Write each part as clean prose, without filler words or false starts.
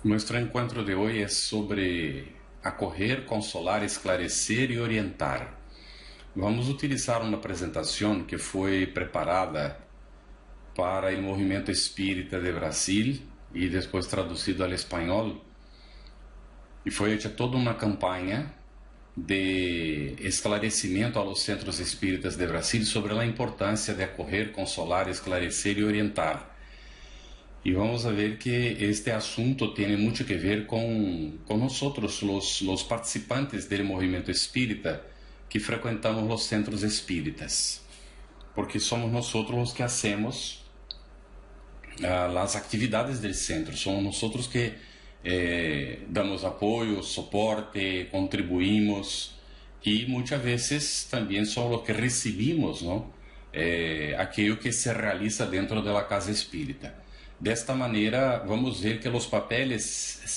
Nuestro encuentro de hoy es sobre acolher, consolar, esclarecer y orientar. Vamos utilizar uma apresentação que foi preparada para o movimento espírita de Brasil e depois traduzido ao espanhol. E foi feita toda uma campanha de esclarecimento a los centros espíritas de Brasil sobre a importância de acolher, consolar, esclarecer e orientar. E vamos a ver que este assunto tem muito que ver com nós, os participantes do movimento espírita que frequentamos os centros espíritas, porque somos nós os que hacemos as atividades do centro, somos nós que damos apoio, suporte, contribuímos e muitas vezes também somos os que recebemos, não? Aquilo que se realiza dentro da casa espírita. Desta maneira, vamos ver que os papéis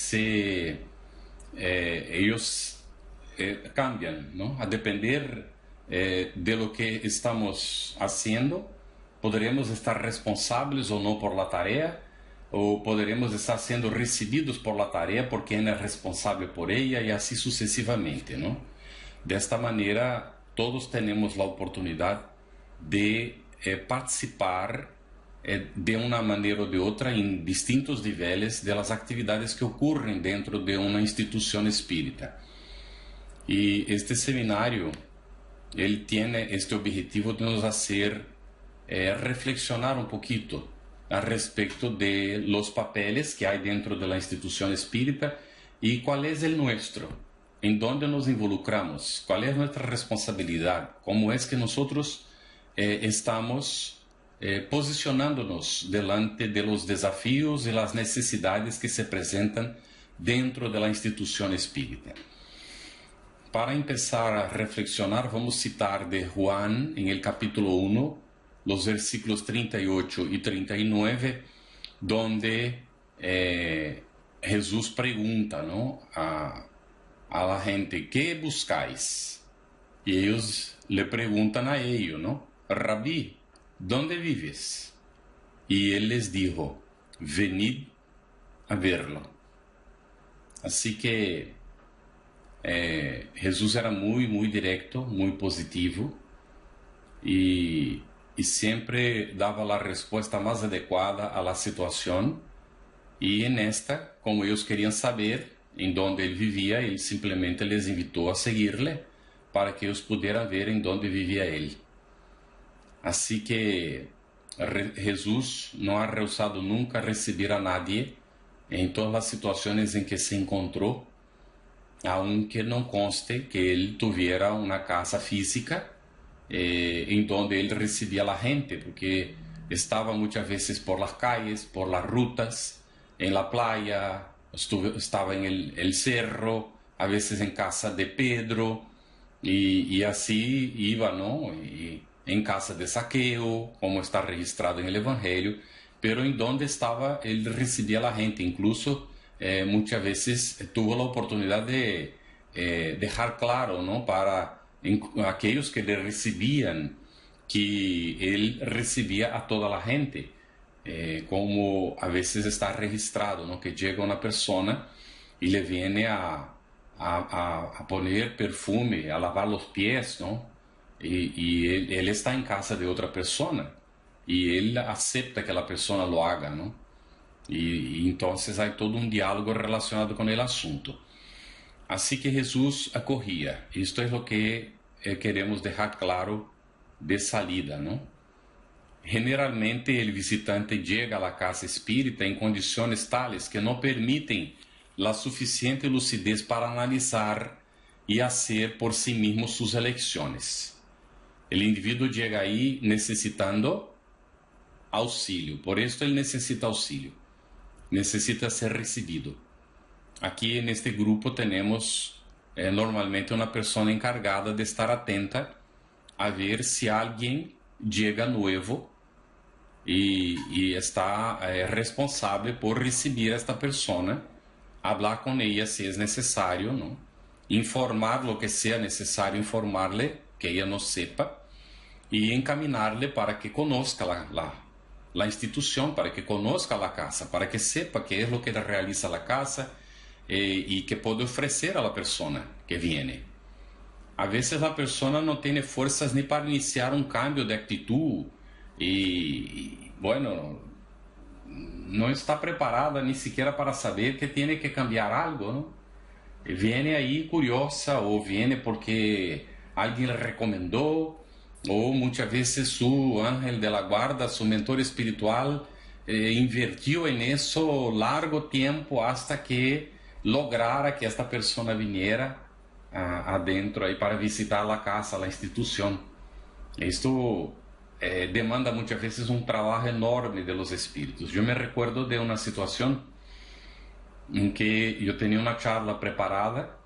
cambiam, ¿no? A depender de lo que estamos haciendo, poderemos estar responsáveis ou não por la tarea, ou poderemos estar sendo recebidos por la tarea por quem é responsável por ella e assim sucessivamente, ¿no? Desta maneira, todos temos a oportunidade de participar de uma maneira ou de outra em distintos níveis das atividades que ocorrem dentro de uma instituição espírita. E este seminário, ele tem este objetivo de nos fazer reflexionar um pouquinho a respeito de los papeles que há dentro da instituição espírita e qual é o nosso, em donde nos involucramos, qual é nossa responsabilidade, como é que nós estamos posicionando-nos delante de los desafios e las necessidades que se apresentam dentro da instituição espírita. Para começar a reflexionar, vamos citar de Juan, em el capítulo 1, los versículos 38 e 39, donde Jesús pergunta, ¿no?, a la gente, ¿qué buscáis? E eles le perguntam a ellos, ¿no?, Rabí, ¿dónde vives? Y él les dijo, venid a verlo. Así que Jesús era muy directo, muy positivo y siempre daba la respuesta más adecuada a la situación. Y en esta, como ellos querían saber en dónde él vivía, él simplemente les invitó a seguirle para que ellos pudieran ver en dónde vivía él. Así que Jesús no ha rehusado nunca recibir a nadie en todas las situaciones en que se encontró, aunque no conste que él tuviera una casa física en donde él recibía a la gente, porque estaba muchas veces por las calles, por las rutas, en la playa, estaba en el cerro, a veces en casa de Pedro, y así iba, ¿no? Em casa de Zaqueu, como está registrado em el Evangelho, pero em donde estava, ele recebia a gente. Incluso, muitas vezes, tuvo a oportunidade de deixar claro, não, para aqueles que le recebiam, que ele recebia a toda a gente, como a vezes está registrado, não, que chega uma pessoa e le viene a poner perfume, a lavar os pés, não? E ele está em casa de outra pessoa e ele aceita que a pessoa lo haga, não? E então há todo um diálogo relacionado com o assunto. Assim que Jesus acorria. Isto é o que queremos deixar claro de salida, não? Generalmente, o visitante chega à casa espírita em condições tales que não permitem a suficiente lucidez para analisar e fazer por si mesmo suas eleições. O indivíduo chega aí necessitando auxílio, por isso ele necessita auxílio, necessita ser recebido. Aqui neste grupo temos normalmente uma pessoa encargada de estar atenta a ver se alguém chega novo e está responsável por receber esta pessoa, falar com ela se é necessário, não? Informar lo que seja necessário informar-lhe, que ella no sepa, y encaminarle para que conozca la institución, para que conozca la casa, para que sepa qué es lo que realiza la casa y que puede ofrecer a la persona que viene. A veces la persona no tiene fuerzas ni para iniciar un cambio de actitud y bueno, no está preparada ni siquiera para saber que tiene que cambiar algo, ¿no? Viene ahí curiosa o viene porque alguien le recomendó o muchas veces su ángel de la guarda, su mentor espiritual, invirtió en eso largo tiempo hasta que lograra que esta persona viniera adentro ahí para visitar la casa, la institución. Esto demanda muchas veces un trabajo enorme de los espíritus. Yo me recuerdo de una situación en que yo tenía una charla preparada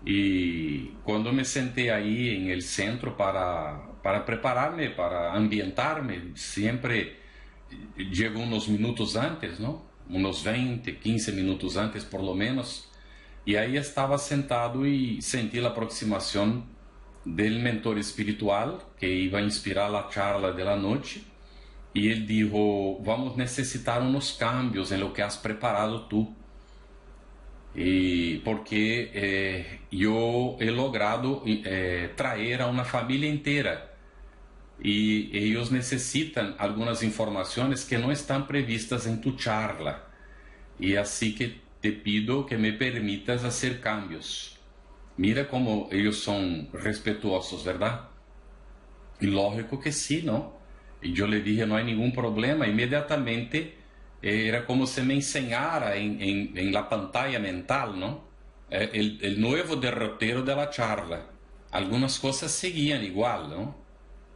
y cuando me senté ahí en el centro para prepararme, para ambientarme, siempre llego unos minutos antes, ¿no? Unos 20, 15 minutos antes por lo menos, y ahí estaba sentado y sentí la aproximación del mentor espiritual que iba a inspirar la charla de la noche. Y él dijo, vamos a necesitar unos cambios en lo que has preparado tú. Y porque yo he logrado traer a una familia entera y ellos necesitan algunas informaciones que no están previstas en tu charla. Y así que te pido que me permitas hacer cambios. Mira cómo ellos son respetuosos, ¿verdad? Y lógico que sí, ¿no? Y yo le dije, no hay ningún problema. Inmediatamente era como si me enseñara en la pantalla mental, ¿no? El nuevo derrotero de la charla. Algunas cosas seguían igual, ¿no?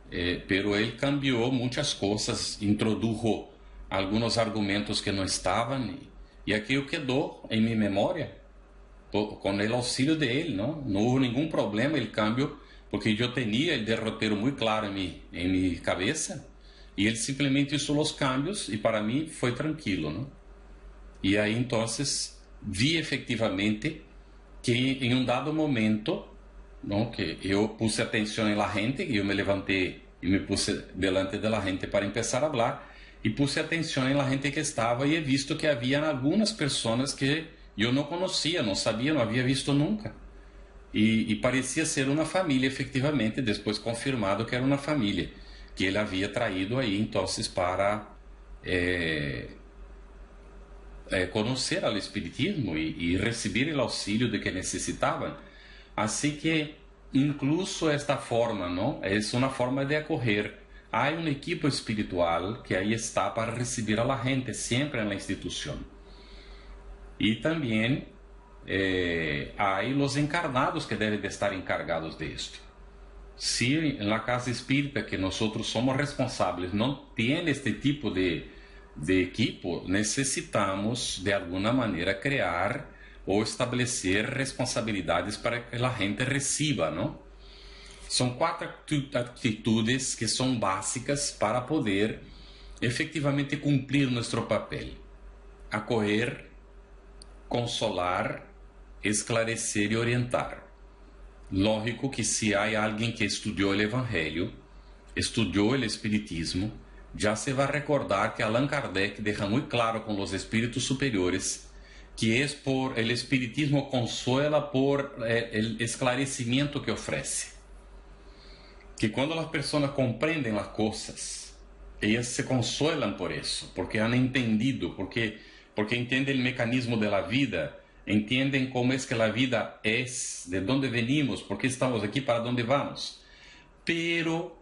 Pero él cambió muchas cosas, introdujo algunos argumentos que no estaban y aquello quedó en mi memoria con el auxilio de él, ¿no? No hubo ningún problema el cambio porque yo tenía el derrotero muy claro en mi cabeza y él simplemente hizo los cambios y para mí fue tranquilo, ¿no? Y ahí entonces vi efectivamente que en un dado momento, ¿no? Que yo puse atención en la gente, y yo me levanté y me puse delante de la gente para empezar a hablar y puse atención en la gente que estaba y he visto que habían algunas personas que yo no conocía, no sabía, no había visto nunca. Y parecía ser una familia, efectivamente, después confirmado que era una familia que él había traído ahí entonces para conocer al espiritismo y recibir el auxilio de que necesitaban. Así que incluso esta forma, ¿no? Es una forma de acoger. Hay un equipo espiritual que ahí está para recibir a la gente siempre en la institución. Y también hay los encarnados que deben de estar encargados de esto. Si en la casa espírita que nosotros somos responsables no tiene este tipo de equipo, necesitamos de alguna manera crear o establecer responsabilidades para que la gente reciba, ¿no? Son 4 actitudes que son básicas para poder efectivamente cumplir nuestro papel: acoger, consolar, esclarecer y orientar. Lógico que si hay alguien que estudió el Evangelio, estudió el Espiritismo, ya se va a recordar que Allan Kardec deja muy claro con los espíritus superiores que es por el Espiritismo consuela por el esclarecimiento que ofrece. Que cuando las personas comprenden las cosas, ellas se consuelan por eso, porque han entendido, porque entienden el mecanismo de la vida, entienden cómo es que la vida es, de dónde venimos, por qué estamos aquí, para dónde vamos. Pero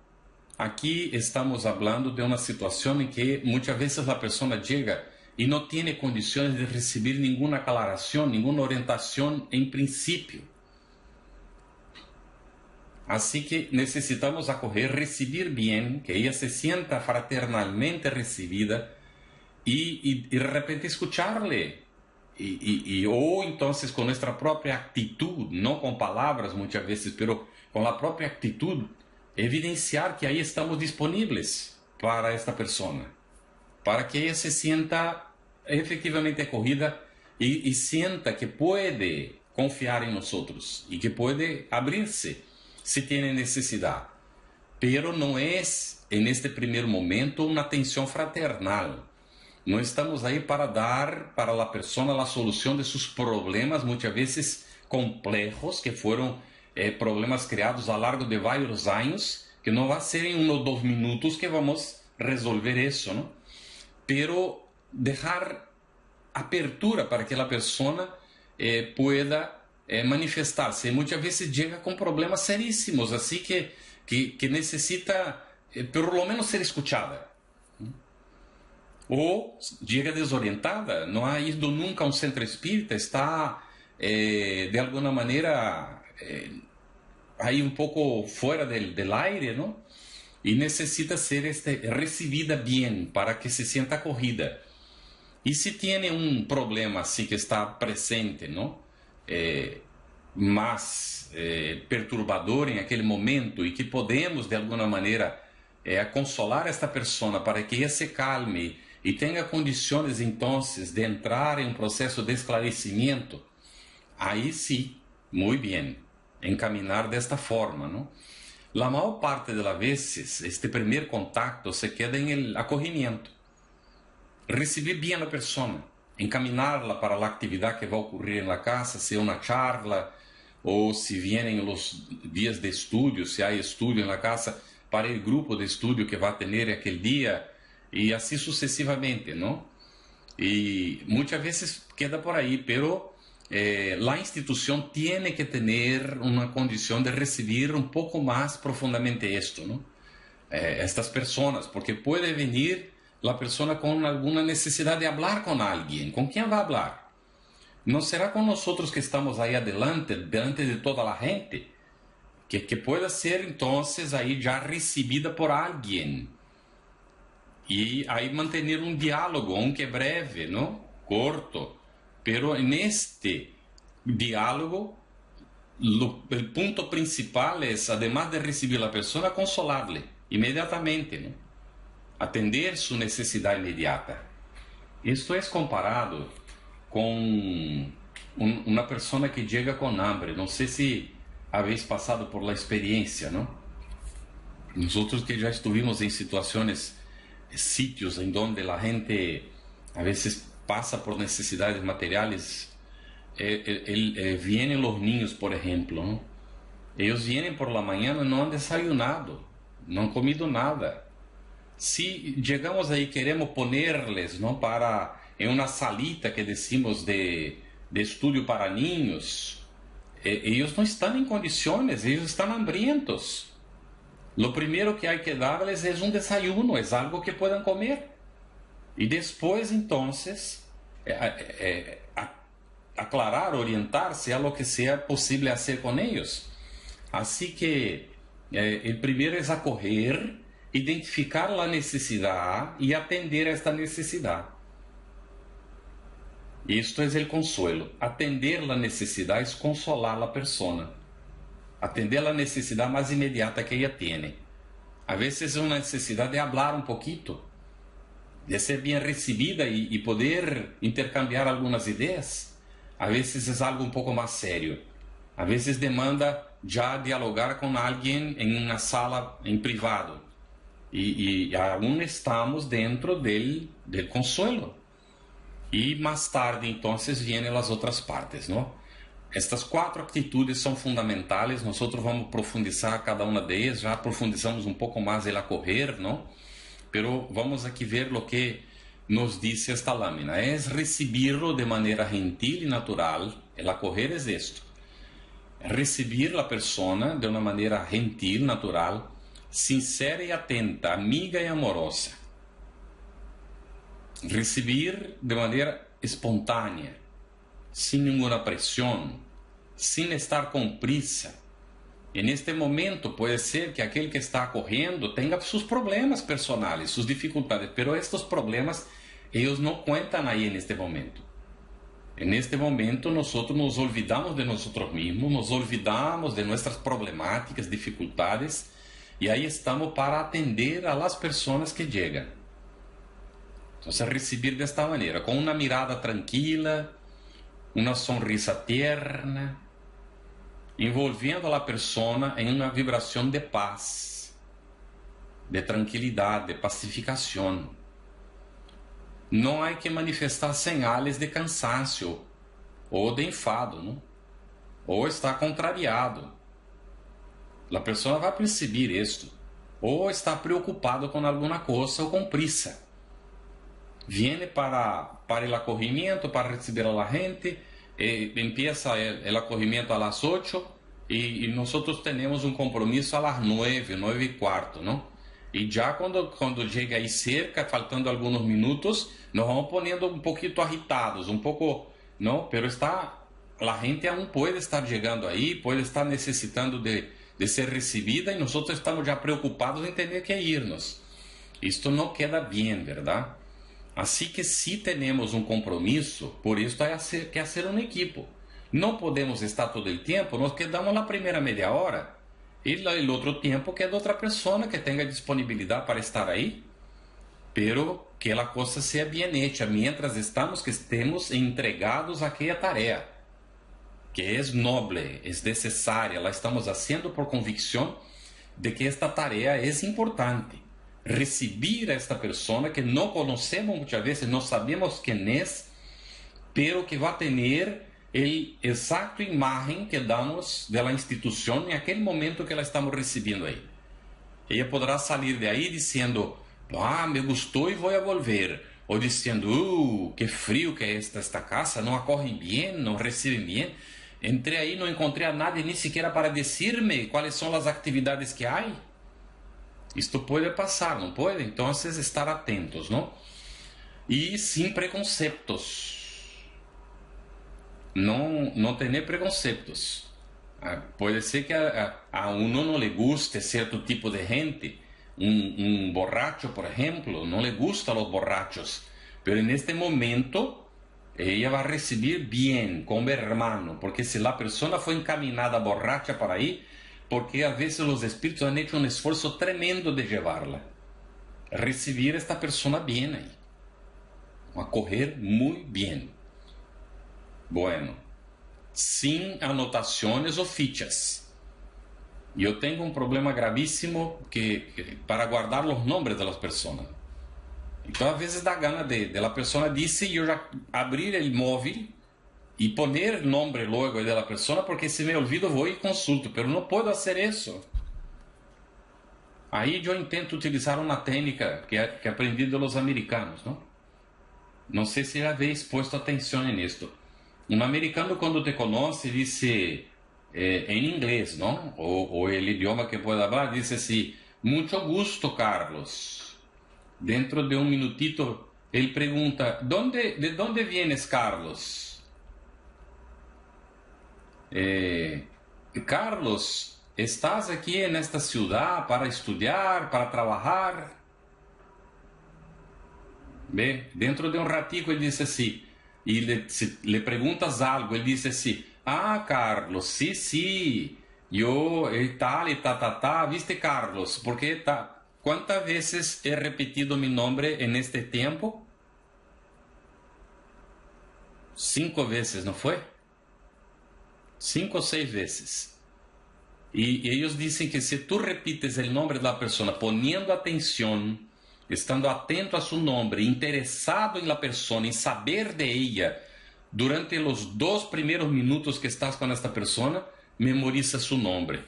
aquí estamos hablando de una situación en que muchas veces la persona llega y no tiene condiciones de recibir ninguna aclaración, ninguna orientación en principio. Así que necesitamos acoger, recibir bien, que ella se sienta fraternalmente recibida y de repente escucharle. O entonces con nuestra propia actitud, no con palabras muchas veces, pero con la propia actitud, evidenciar que ahí estamos disponibles para esta persona, para que ella se sienta efectivamente acogida y sienta que puede confiar en nosotros y que puede abrirse si tiene necesidad. Pero no es en este primer momento, una atención fraternal. No estamos ahí para dar para la persona la solución de sus problemas, muchas veces complejos, que fueron problemas creados a lo largo de varios años, que no va a ser en 1 o 2 minutos que vamos a resolver eso, ¿no? Pero dejar apertura para que la persona pueda manifestarse. Muchas veces llega con problemas serísimos, así que necesita por lo menos ser escuchada. O llega desorientada, no ha ido nunca a un centro espírita, está de alguna manera ahí un poco fuera del aire, ¿no? Y necesita ser recibida bien para que se sienta acogida. Y si tiene un problema así que está presente, ¿no? Más perturbador en aquel momento y que podemos de alguna manera consolar a esta persona para que ella se calme y tenga condiciones entonces de entrar en un proceso de esclarecimiento, ahí sí, muy bien, encaminar de esta forma, ¿no? La mayor parte de las veces este primer contacto se queda en el acogimiento. Recibir bien a la persona, encaminarla para la actividad que va a ocurrir en la casa, sea una charla o si vienen los días de estudio, si hay estudio en la casa, para el grupo de estudio que va a tener aquel día y así sucesivamente, ¿no? Y muchas veces queda por ahí, pero la institución tiene que tener una condición de recibir un poco más profundamente esto, ¿no? Estas personas, porque puede venir la persona con alguna necesidad de hablar con alguien. ¿Con quién va a hablar? No será con nosotros que estamos ahí adelante, delante de toda la gente, que pueda ser entonces ahí ya recibida por alguien. Y ahí mantener un diálogo, aunque breve, ¿no? Corto. Pero en este diálogo, el punto principal es, además de recibir a la persona, consolarle inmediatamente, ¿no? Atender su necesidad inmediata. Esto es comparado con una persona que llega con hambre. No sé si habéis pasado por la experiencia, ¿no? Nosotros que ya estuvimos en situaciones, sitios en donde la gente a veces pasa por necesidades materiales, vienen los niños, por ejemplo, ¿no? Ellos vienen por la mañana y no han desayunado, no han comido nada. Si llegamos ahí, queremos ponerles, ¿no? En una salita que decimos de estudio para niños, ellos no están en condiciones, ellos están hambrientos. Lo primero que hay que darles es un desayuno, es algo que puedan comer. Y después, entonces, aclarar, orientarse a lo que sea posible hacer con ellos. Así que el primero es acoger, identificar la necesidad y atender a esta necesidad. Esto es el consuelo. Atender la necesidad es consolar a la persona. Atender la necesidad más inmediata que ella tiene. A veces es una necesidad de hablar un poquito, de ser bien recibida y poder intercambiar algunas ideas. A veces es algo un poco más serio. A veces demanda ya dialogar con alguien en una sala en privado. Y aún estamos dentro del consuelo. Y más tarde entonces vienen las otras partes, ¿no? Estas 4 actitudes son fundamentales. Nosotros vamos a profundizar cada una de ellas. Ya profundizamos un poco más el acoger, ¿no? Pero vamos aquí a ver lo que nos dice esta lámina. Es recibirlo de manera gentil y natural. El acoger es esto. Recibir la persona de una manera gentil, natural, sincera y atenta, amiga y amorosa. Recibir de manera espontánea, sin ninguna presión, sin estar con prisa. En este momento puede ser que aquel que está acogiendo tenga sus problemas personales, sus dificultades, pero estos problemas ellos no cuentan ahí en este momento. En este momento nosotros nos olvidamos de nosotros mismos, nos olvidamos de nuestras problemáticas, dificultades, y ahí estamos para atender a las personas que llegan. Entonces recibir de esta manera, con una mirada tranquila, una sonrisa tierna, envolviendo a la persona en una vibración de paz. de tranquilidad, de pacificación. No hay que manifestar señales de cansancio o de enfado, ¿no? O está contrariado. La persona va a percibir esto. O está preocupado con alguna cosa o con prisa. Viene para el acogimiento, para recibir a la gente, empieza el acogimiento a las 8 y nosotros tenemos un compromiso a las 9, 9:15, ¿no? Y ya cuando llega ahí cerca, faltando algunos minutos, nos vamos poniendo un poquito agitados, un poco, ¿no? Pero la gente aún puede estar llegando ahí, puede estar necesitando de ser recibida y nosotros estamos ya preocupados en tener que irnos. Esto no queda bien, ¿verdad? Así que si tenemos un compromiso, por esto hay que hacer un equipo. No podemos estar todo el tiempo, nos quedamos la primera media hora y el otro tiempo queda otra persona que tenga disponibilidad para estar ahí, pero que la cosa sea bien hecha mientras que estemos entregados a aquella tarea, que es noble, es necesaria, la estamos haciendo por convicción de que esta tarea es importante. Recibir a esta persona que no conocemos muchas veces, no sabemos quién es, pero que va a tener el exacto imagen que damos de la institución en aquel momento que la estamos recibiendo ahí. Ella podrá salir de ahí diciendo, me gustó y voy a volver. O diciendo, qué frío que es esta casa, no acogen bien, no reciben bien. Entré ahí, no encontré a nadie ni siquiera para decirme cuáles son las actividades que hay. Esto puede pasar, ¿no puede? Entonces, estar atentos, ¿no? Y sin preconceptos. No tener preconceptos. Puede ser que a uno no le guste cierto tipo de gente. Un borracho, por ejemplo, no le gustan los borrachos. Pero en este momento, ella va a recibir bien, como hermano. Porque si la persona fue encaminada borracha para ahí, porque a veces los espíritus han hecho un esfuerzo tremendo de llevarla. Recibir a esta persona bien ahí. Acoger muy bien. Bueno, sin anotaciones o fichas. Yo tengo un problema gravísimo para guardar los nombres de las personas. Entonces a veces da gana de la persona dice yo ya abrir el móvil y poner el nombre luego de la persona, porque si me olvido voy y consulto, pero no puedo hacer eso. Ahí yo intento utilizar una técnica que aprendí de los americanos, ¿no? No sé si habéis puesto atención en esto. Un americano cuando te conoce dice en inglés, ¿no? O el idioma que pueda hablar, dice así, mucho gusto, Carlos. Dentro de un minutito, él pregunta, ¿de dónde vienes, Carlos? Carlos, ¿estás aquí en esta ciudad para estudiar, para trabajar? ¿Ve? Dentro de un ratico él dice así, y si le preguntas algo, él dice así, Carlos, sí, yo tal y ta, ¿viste, Carlos? Porque ¿cuántas veces he repetido mi nombre en este tiempo? 5 veces, ¿no fue? 5 o 6 veces. Y ellos dicen que si tú repites el nombre de la persona poniendo atención, estando atento a su nombre, interesado en la persona, en saber de ella, durante los 2 primeros minutos que estás con esta persona, memoriza su nombre.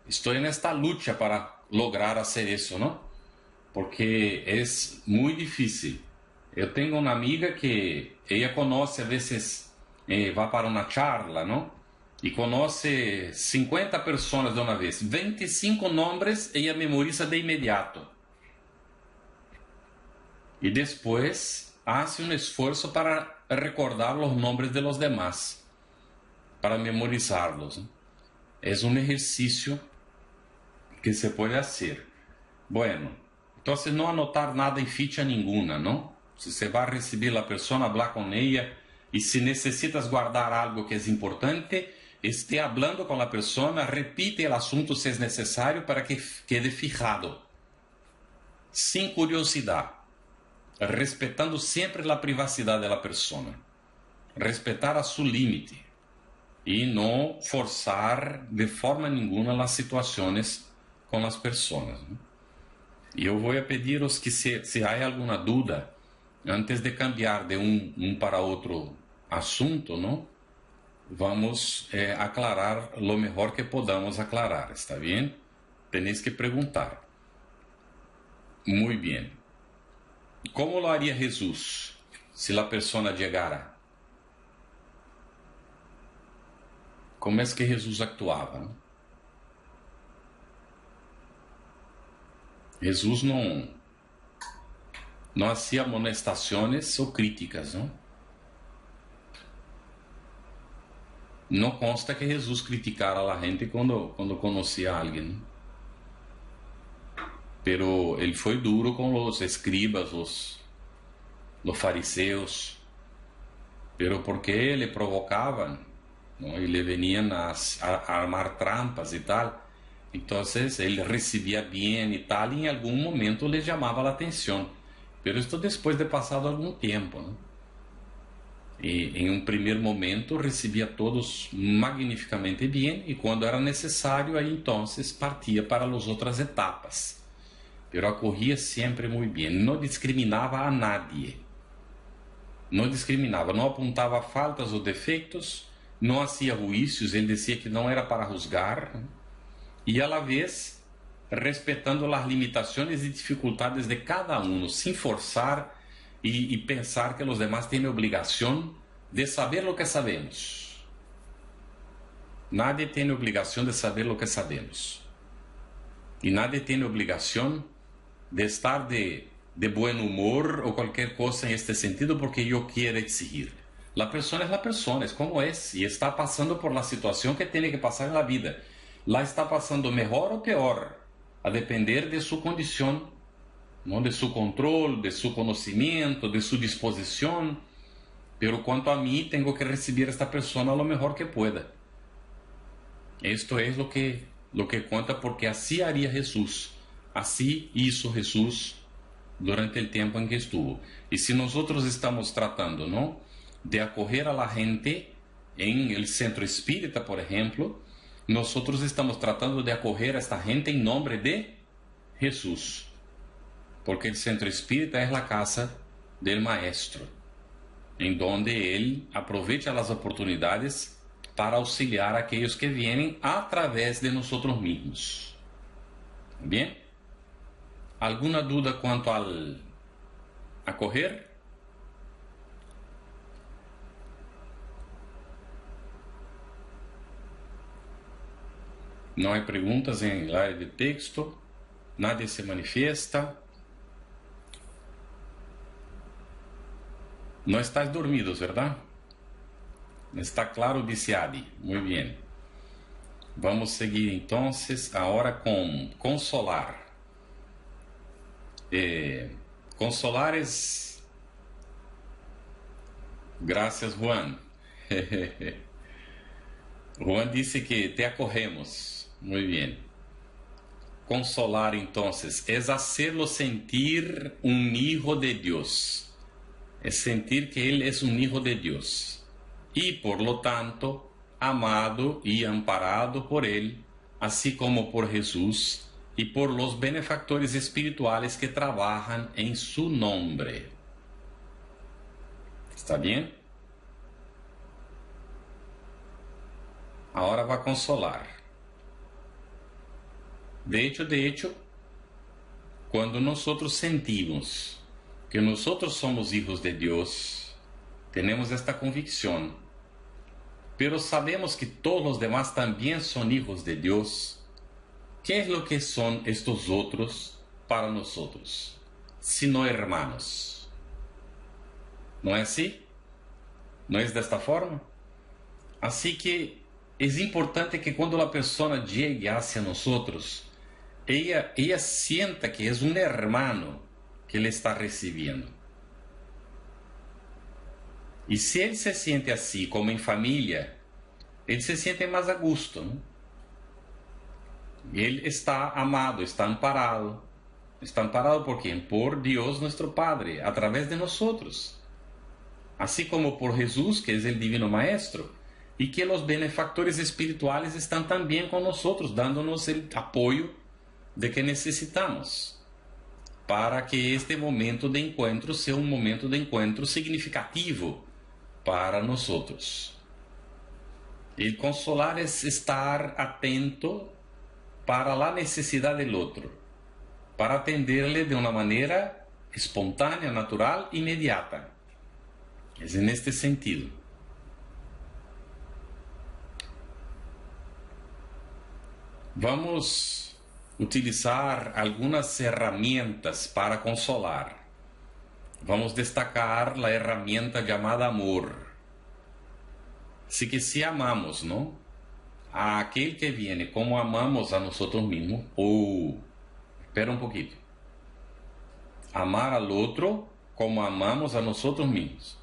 Estoy en esta lucha para lograr hacer eso, ¿no? Porque es muy difícil. Yo tengo una amiga que ella conoce, a veces va para una charla, ¿no? Y conoce 50 personas de una vez. 25 nombres ella memoriza de inmediato. Y después hace un esfuerzo para recordar los nombres de los demás, para memorizarlos, ¿no? Es un ejercicio que se puede hacer. Bueno, entonces no anotar nada en ficha ninguna, ¿no? Si se va a recibir la persona, hablar con ella, y si necesitas guardar algo que es importante, esté hablando con la persona, repite el asunto si es necesario para que quede fijado, sin curiosidad, respetando siempre la privacidad de la persona, respetar a su límite y no forzar de forma ninguna las situaciones con las personas, ¿no? E eu vou pediros que se há alguma dúvida, antes de cambiar de um para outro assunto, não? Vamos aclarar lo mejor que podamos aclarar, ¿está bien? Tenéis que preguntar. Muy bien. ¿Cómo lo haría Jesús si la persona llegara? ¿Cómo es que Jesús actuaba? ¿No? Jesús não hacía amonestações ou críticas, não? Não consta que Jesus criticara a gente quando conhecia a alguém, ¿no? Pero ele foi duro com os escribas, os fariseus, pero porque le provocavam, ¿no? Y le venían a armar trampas y tal. Entonces él recibía bien y tal, y en algún momento les llamaba la atención. Pero esto después de pasado algún tiempo, ¿no? Y en un primer momento recibía a todos magníficamente bien, y cuando era necesario, ahí entonces partía para las otras etapas. Pero acorría siempre muy bien, no discriminaba a nadie. No discriminava, não apontava faltas ou defeitos, não hacía juízos, ele dizia que não era para juzgar, e a la vez respeitando as limitações e dificuldades de cada um, sem forçar e pensar que os demás têm a obrigação de saber o que sabemos. Nadie tem a obrigação de saber o que sabemos. E nadie tem a obrigação de estar de buen humor o cualquier cosa en este sentido porque yo quiero exigir. La persona es como es y está pasando por la situación que tiene que pasar en la vida. La está pasando mejor o peor, a depender de su condición, ¿no? De su control, de su conocimiento, de su disposición. Pero cuanto a mí, tengo que recibir a esta persona lo mejor que pueda. Esto es lo que cuenta, porque así haría Jesús. Así hizo Jesús durante el tiempo en que estuvo. Y si nosotros estamos tratando, ¿no?, de acoger a la gente en el centro espírita, por ejemplo, nosotros estamos tratando de acoger a esta gente en nombre de Jesús, porque el centro espírita es la casa del maestro, en donde él aprovecha las oportunidades para auxiliar a aquellos que vienen a través de nosotros mismos. Bien. ¿Alguna duda cuanto al acoger? Não há perguntas em área de texto? Nadie se manifiesta? Não estáis dormidos, ¿verdad? Está claro, dice Adi. Muy bien. Vamos seguir entonces ahora con consolar. Consolar es... Gracias, Juan. Juan dice que te acogemos. Muy bien. Consolar, entonces, es hacerlo sentir un hijo de Dios. Es sentir que él es un hijo de Dios. Y, por lo tanto, amado y amparado por él, así como por Jesús y por los benefactores espirituales que trabajan en su nombre. ¿Está bien? Ahora va a consolar. De hecho, cuando nosotros sentimos que nosotros somos hijos de Dios, tenemos esta convicción, pero sabemos que todos los demás también son hijos de Dios. ¿Qué es lo que son estos otros para nosotros, sino hermanos? ¿No es así? ¿No es de esta forma? Así que es importante que cuando la persona llegue hacia nosotros, ella sienta que es un hermano que le está recibiendo. Y si él se siente así, como en familia, él se siente más a gusto, ¿no? Él está amado, está amparado. Está amparado por quién? Por Dios nuestro Padre, a través de nosotros. Así como por Jesús, que es el Divino Maestro. Y que los benefactores espirituales están también con nosotros, dándonos el apoyo de que necesitamos. para que este momento de encuentro sea um momento de encuentro significativo para nós outros. E consolar é estar atento para a necessidade do outro, para atender-lhe de uma maneira espontânea, natural, imediata. É neste sentido. Vamos utilizar algumas ferramentas para consolar. Vamos destacar a ferramenta chamada amor. Así que se amamos, ¿no?, a aquel que viene como amamos a nosotros mismos, espera un poquito, amar al otro como amamos a nosotros mismos.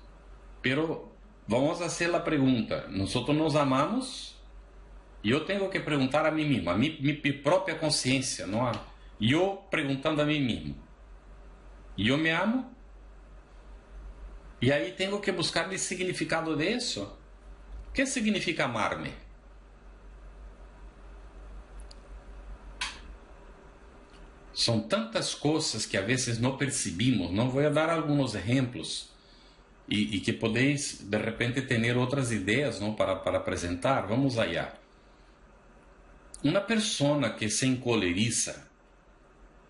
Pero vamos a hacer la pregunta, ¿nosotros nos amamos? Eu tenho que perguntar a mim mesmo, a minha própria consciência, não? Eu perguntando a mim mesmo, eu me amo? E aí tenho que buscar o significado disso. O que significa amar-me? São tantas coisas que a vezes não percebemos. Não vou dar alguns exemplos e que podeis de repente ter outras ideias, não, para apresentar. Vamos allá. Uma pessoa que se encoleriza,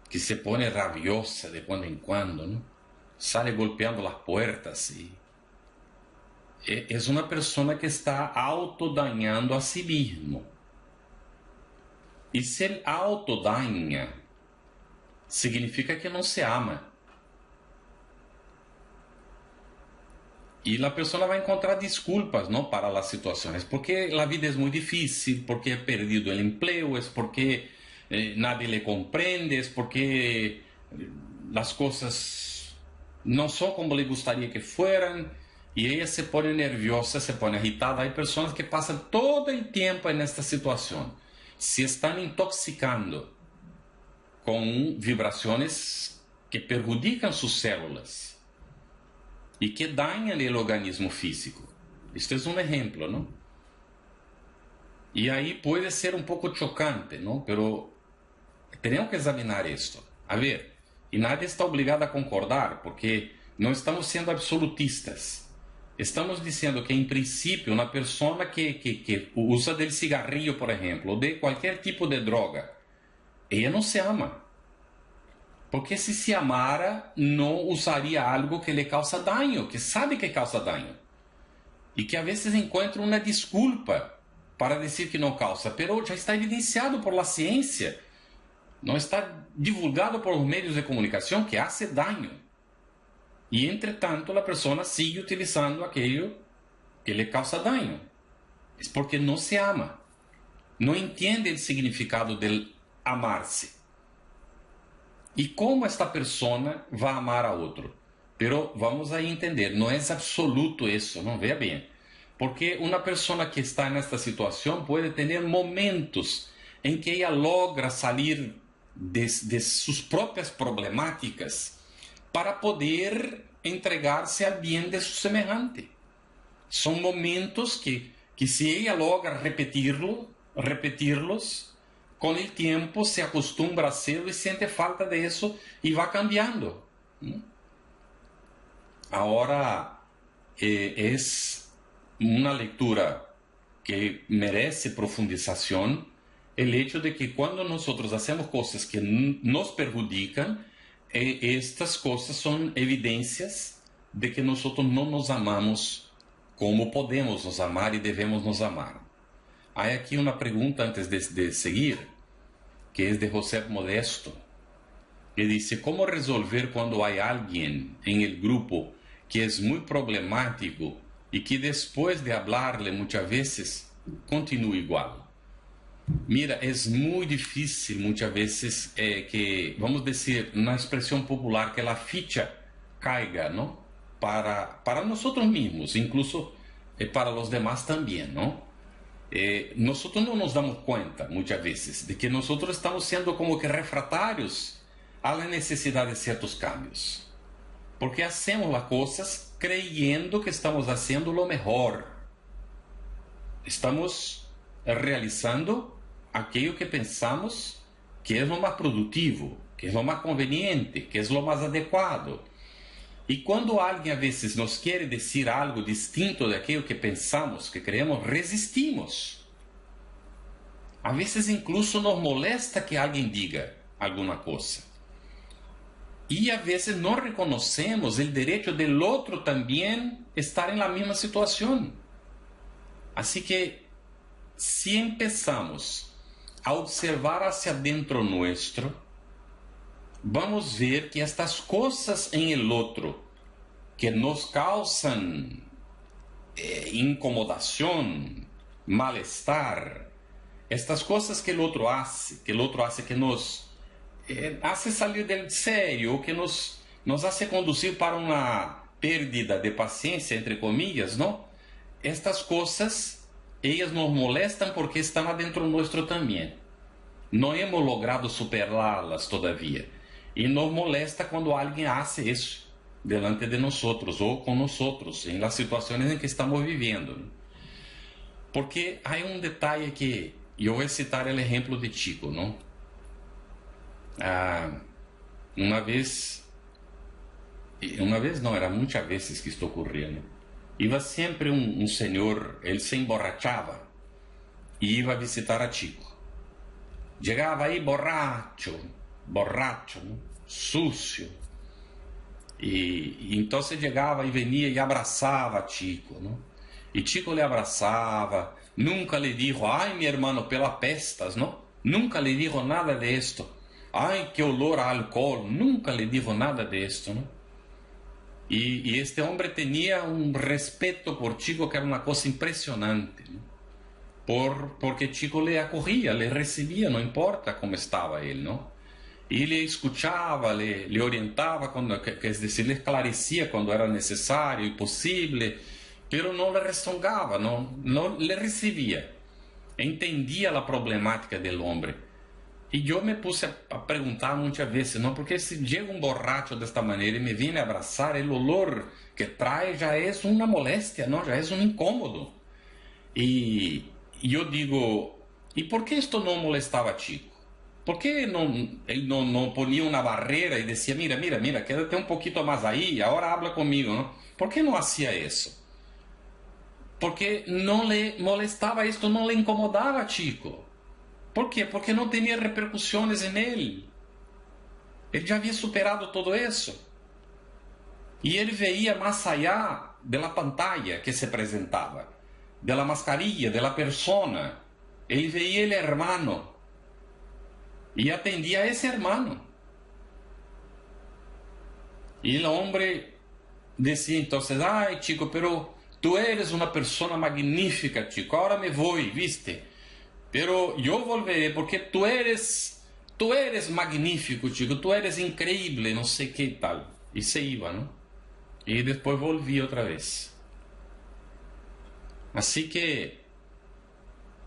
que se põe rabiosa de quando em quando, ¿no?, sale golpeando as portas, é uma pessoa que está autodañando a si mesmo. E se ele autodaña, significa que não se ama. E a pessoa vai encontrar desculpas, não, para as situações, porque a vida é muito difícil, porque he perdido o emprego, é porque nadie le compreende, é porque as coisas não são como le gostaria que fueran, e ela se põe nerviosa, se põe agitada. Há pessoas que passam todo o tempo nesta situação, se estão intoxicando com vibrações que perjudicam suas células e que dañam o organismo físico. Este é um exemplo, não? E aí pode ser um pouco chocante, não? Pero temos que examinar isto. A ver, e nadie está obrigado a concordar, porque não estamos sendo absolutistas. Estamos dizendo que, em princípio, uma pessoa que usa del cigarrillo, por exemplo, ou de qualquer tipo de droga, ela não se ama. Porque se amara, não usaria algo que lhe causa daño, que sabe que causa daño. E que a vezes encontra uma desculpa para dizer que não causa, pero já está evidenciado por la ciência, não está divulgado por os meios de comunicação que hace daño. E, entretanto, a pessoa sigue utilizando aquilo que lhe causa daño. É porque não se ama. Não entende o significado de amar-se. E como esta pessoa vai amar a outro? Pero vamos a entender, não é absoluto isso, não, veja bem. Porque uma pessoa que está nesta situação pode ter momentos em que ela logra sair de suas próprias problemáticas para poder entregar-se ao bem de seu semejante. São momentos que se ela logra repetirlos, com o tempo se acostumbra a hacerlo e sente falta de isso e vai cambiando. Agora, é uma leitura que merece profundização o hecho de que quando nós fazemos coisas que nos perjudicam, estas coisas são evidências de que nós não nos amamos como podemos nos amar e devemos nos amar. Há aqui uma pergunta antes de seguir, que é de José Modesto, que diz: como resolver quando há alguém em el grupo que é muito problemático e que depois de hablarle muitas vezes continua igual? Mira, é muito difícil muitas vezes que, vamos dizer, na expressão popular, que a ficha caiga, não? Para nós mesmos, incluso para os demás também, não? Nós não nos damos conta, muitas vezes, de que nós estamos sendo como que refratários à necessidade de certos cambios. Porque hacemos as coisas creyendo que estamos fazendo o melhor. Estamos realizando aquilo que pensamos que é o mais produtivo, que é o mais conveniente, que é o mais adequado. E quando alguém, a vezes, nos quer dizer algo distinto daquilo que pensamos, que creemos, resistimos. A vezes, incluso, nos molesta que alguém diga alguma coisa. E, a vezes, não reconhecemos o direito do outro também estar na mesma situação. Assim que, se começamos a observar hacia dentro nuestro, vamos ver que estas coisas em el outro que nos causam incomodação, malestar, estas coisas que o outro hace que nos hace salir del sério, que nos hace conduzir para uma pérdida de paciência, entre comillas, não? Estas coisas, elas nos molestam porque estão adentro nuestro também. Não hemos logrado superá-las todavia. E nos molesta quando alguém hace isso delante de nós ou com nós, em las situações em que estamos vivendo. Porque há um detalhe que eu vou citar o exemplo de Chico, não? Uma vez não, era muitas vezes que isto ocorria, né? Iba sempre um senhor, ele se emborrachava e ia visitar a Chico. Chegava aí borracho, ¿no? Sucio. E então chegava e venia e abraçava a Chico, não? E Chico le abraçava, nunca le dijo, ai, mi hermano, pela pestas, não? Nunca le dijo nada de esto. Ai, que olor a alcohol, nunca le dijo nada de esto, não? E este homem tinha um respeito por Chico que era uma coisa impressionante, não? Porque Chico le acorria, le recebia, não importa como estava ele, não? E ele escutava, le orientava, quer dizer, le esclarecia quando era necessário e possível, pero não le restongava, não le recebia. Entendia a problemática do homem. E eu me puse a perguntar muitas vezes, não, porque se chega um borracho desta maneira e me vem abraçar, o olor que traz já é uma moléstia, não? Já é um incômodo. E eu digo, e por que isto não molestava Chico? Por que ele não ponia uma barreira e dizia, mira, quédate um pouquinho mais aí, agora habla comigo, não? Por que não fazia isso? Porque não le molestava isto, não le incomodava a Chico. Por quê? Porque não tinha repercussões em ele. Ele já havia superado todo isso. E ele veia mais allá da pantalla que se apresentava, da mascarilha, da persona. Ele veia ele hermano. E atendia a esse hermano. E o homem dizia então, ai, Chico, pero tu eres uma pessoa magnífica, Chico, agora me vou, viste? Pero eu volveré porque tu eres magnífico, Chico, tu eres increíble, não sei que tal. E se iba, não? E depois volvia outra vez. Assim que,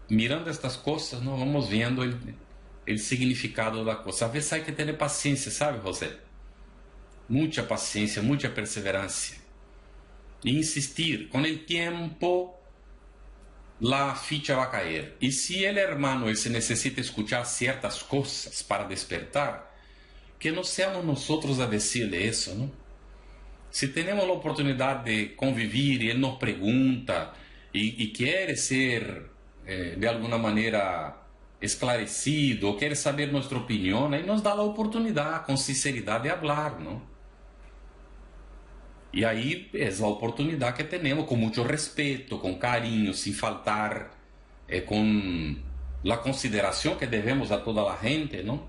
mirando estas coisas, nós vamos vendo o significado da coisa. A vezes hay que ter paciência, sabe, José? Muita paciência, muita perseverança. E insistir. Com o tempo, a ficha vai cair. E se ele, hermano, ele se necessita escuchar certas coisas para despertar, que não seamos nós a dizer isso, não? Se temos a oportunidade de conviver e ele nos pergunta e quer ser, de alguma maneira, esclarecido, ou quer saber nossa opinião, aí nos dá a oportunidade, com sinceridade, de falar, não? E aí é a oportunidade que temos, com muito respeito, com carinho, sem faltar, com a consideração que devemos a toda a gente, não?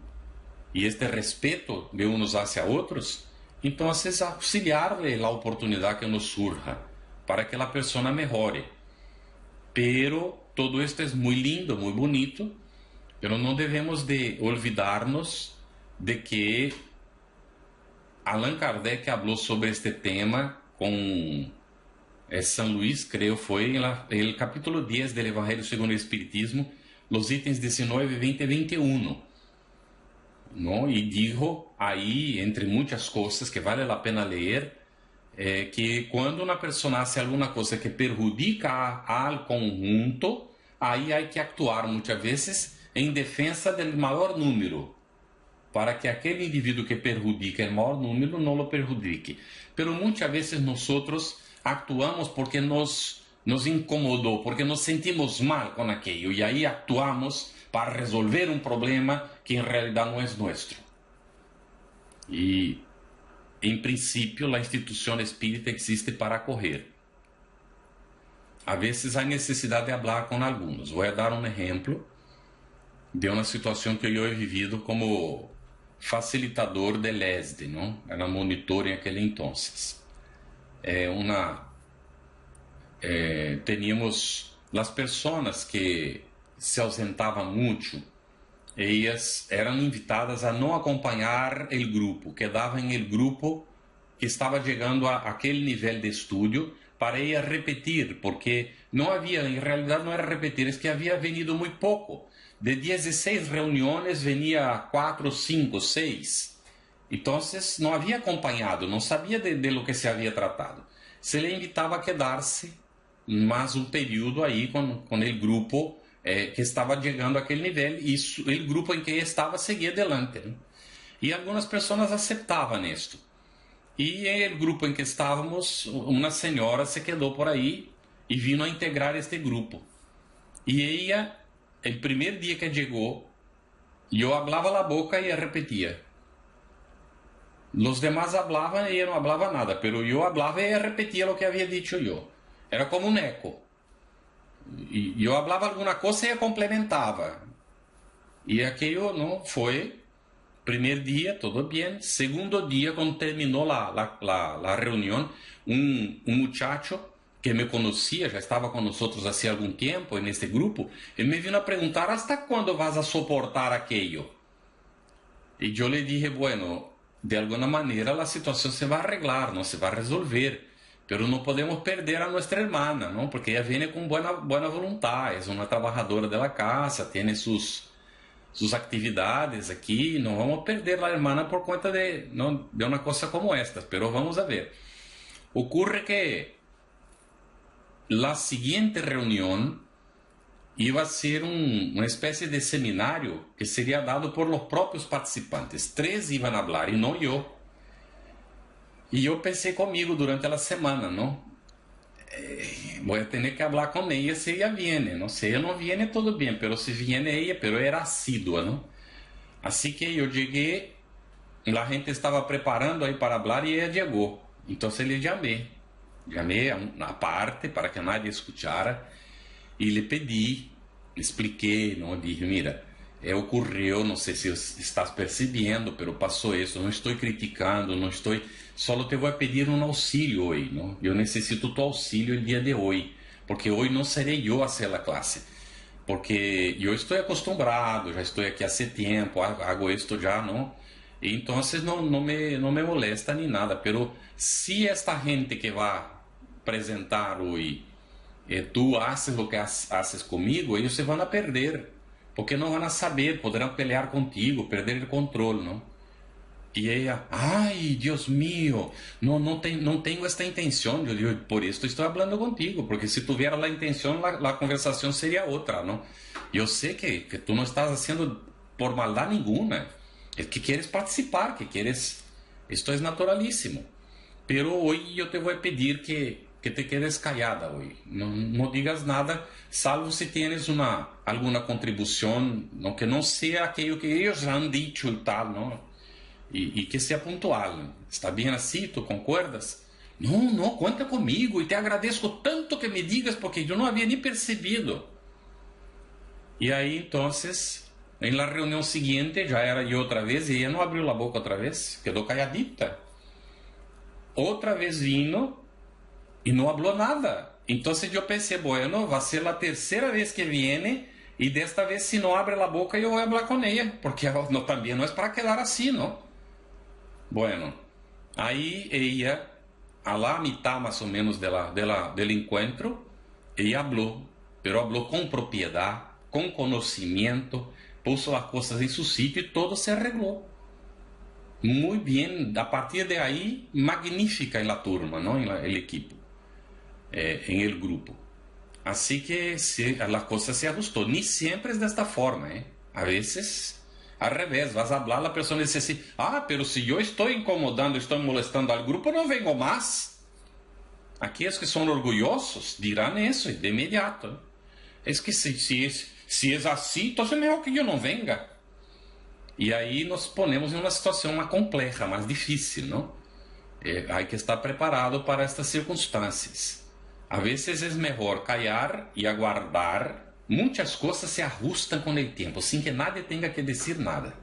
E este respeito de uns hacia outros, então, auxiliar-lhe a oportunidade que nos surja, para que a pessoa melhore. Pero todo esto é muito lindo, muito bonito, pero não devemos de olvidarnos de que Allan Kardec falou sobre este tema com São Luís, creio, foi no capítulo 10 do Evangelho segundo o Espiritismo, os itens 19, 20 e 21. ¿No? E dijo aí, entre muitas coisas que vale a pena ler, que quando uma pessoa hace alguma coisa que perjudica ao conjunto, aí há que actuar muitas vezes em defesa do maior número. para que aquele indivíduo que perjudica o maior número não lo perjudique. Pero muitas vezes nós actuamos porque nos incomodou, porque nos sentimos mal com aquilo, e aí actuamos para resolver um problema que em realidade não é nosso. E, em princípio, a instituição espírita existe para acolher. A vezes há necessidade de falar com alguns. Vou dar um exemplo de uma situação que eu he vivido como facilitador de LESD, não? Era monitor em aquele entonces. Teníamos as pessoas que se ausentavam muito, elas eram invitadas a não acompanhar o grupo, quedavam em el grupo que estava chegando a aquele nível de estudo para ir a repetir, porque não havia, em realidade não era repetir, é que havia venido muito pouco. De 16 reuniões, venia 4, 5, 6. Então, não havia acompanhado, não sabia de lo que se havia tratado. Se lhe invitava a quedar-se mais um período aí com o grupo que estava chegando àquele nível, e o grupo em que estava seguia adelante. Né? E algumas pessoas aceitavam isto. E no grupo em que estávamos, uma senhora se quedou por aí e vino a integrar este grupo. E ela, o primeiro dia que chegou, eu hablava a boca e repetia. Os demais hablavam e ela não falava nada, pero eu hablava e repetia o que havia dito eu. Era como um eco. E eu falava alguma coisa e ela complementava. E aquilo não foi. Primeiro dia, tudo bem. Segundo dia, quando terminou a reunião, um muchacho que me conhecia, já estava com nós há algum tempo neste grupo, ele me veio a perguntar: ¿hasta quando vas a soportar aquello? E eu lhe dije: bueno, de alguma maneira a situação se vai arreglar, não se vai resolver. Pero não podemos perder a nossa irmã, não? Porque ela vem com boa vontade, é uma trabalhadora da casa, tem suas atividades aqui, não vamos perder a irmã por conta de uma coisa como esta, pero vamos a ver. Ocorre que a seguinte reunião iba a ser uma espécie de seminário que seria dado por los próprios participantes. 3 iban a falar e não eu. E eu pensei comigo durante a semana, não? Vou ter que falar com ela se ela viene, não? Se ela não viene, tudo bem, pero se viene ela, pero era assídua, não? Assim que eu cheguei, a gente estava preparando aí para falar e ela chegou. Então ele chamei a parte para que nadie escuchara e lhe pedi, expliquei, não? Dije: mira, ocorreu, não sei se estás percebendo, pero passou isso, não estou criticando, não estou... Só te vou pedir um auxílio hoje, não? Eu necessito tu auxílio no dia de hoje, porque hoje não serei eu a ser a classe, porque eu estou acostumado, já estou aqui há tempo, hago isto já, não? Então não me molesta nem nada, pero se esta gente que vai apresentar hoje, tu haces o que haces comigo, eles se vão a perder, porque não vão a saber, poderão pelear contigo, perder o controle, não? E ela: ai, Deus mío, não tenho esta intenção. Eu digo: por isso estou falando contigo, porque se tuviera a intenção, a conversação seria outra, não? Eu sei que tu não estás fazendo por maldade nenhuma, é que queres participar, que queres... Isto é naturalíssimo. Pero hoje eu te vou pedir que te quedes callada hoje. Não digas nada, salvo se tienes alguma contribuição, não, que não seja aquilo que eles já han dicho e tal, não? E que seja pontual. Está bem assim? Tu concordas? Não, conta comigo e te agradeço tanto que me digas, porque eu não havia nem percebido. E aí, então, na reunião seguinte, já era eu outra vez, e ela não abriu a boca outra vez, quedou calladita. Outra vez vino e não falou nada. Então eu pensei: bueno, vai ser a terceira vez que viene, e desta vez, se não abre a boca, eu vou falar com ela, porque também não é para quedar assim, não? Bueno, aí ella, a la mitad más o menos del encuentro, ella habló, pero habló con propiedad, con conocimiento, puso las cosas en su sitio y todo se arregló. Muy bien, a partir de ahí, magnífica en la turma, ¿no? En el equipo, en el grupo. Así que las cosas se ajustó. Ni siempre es de esta forma, ¿eh? A veces Al revés, vas a hablar, la persona dice así, pero si yo estoy incomodando, estoy molestando al grupo, no vengo más. Aquellos que son orgullosos dirán eso de inmediato. Es que si es así, entonces es mejor que yo no venga. Y ahí nos ponemos en una situación más compleja, más difícil, ¿no? Hay que estar preparado para estas circunstancias. A veces es mejor callar y aguardar. Muchas cosas se ajustan con el tiempo, sin que nadie tenga que decir nada.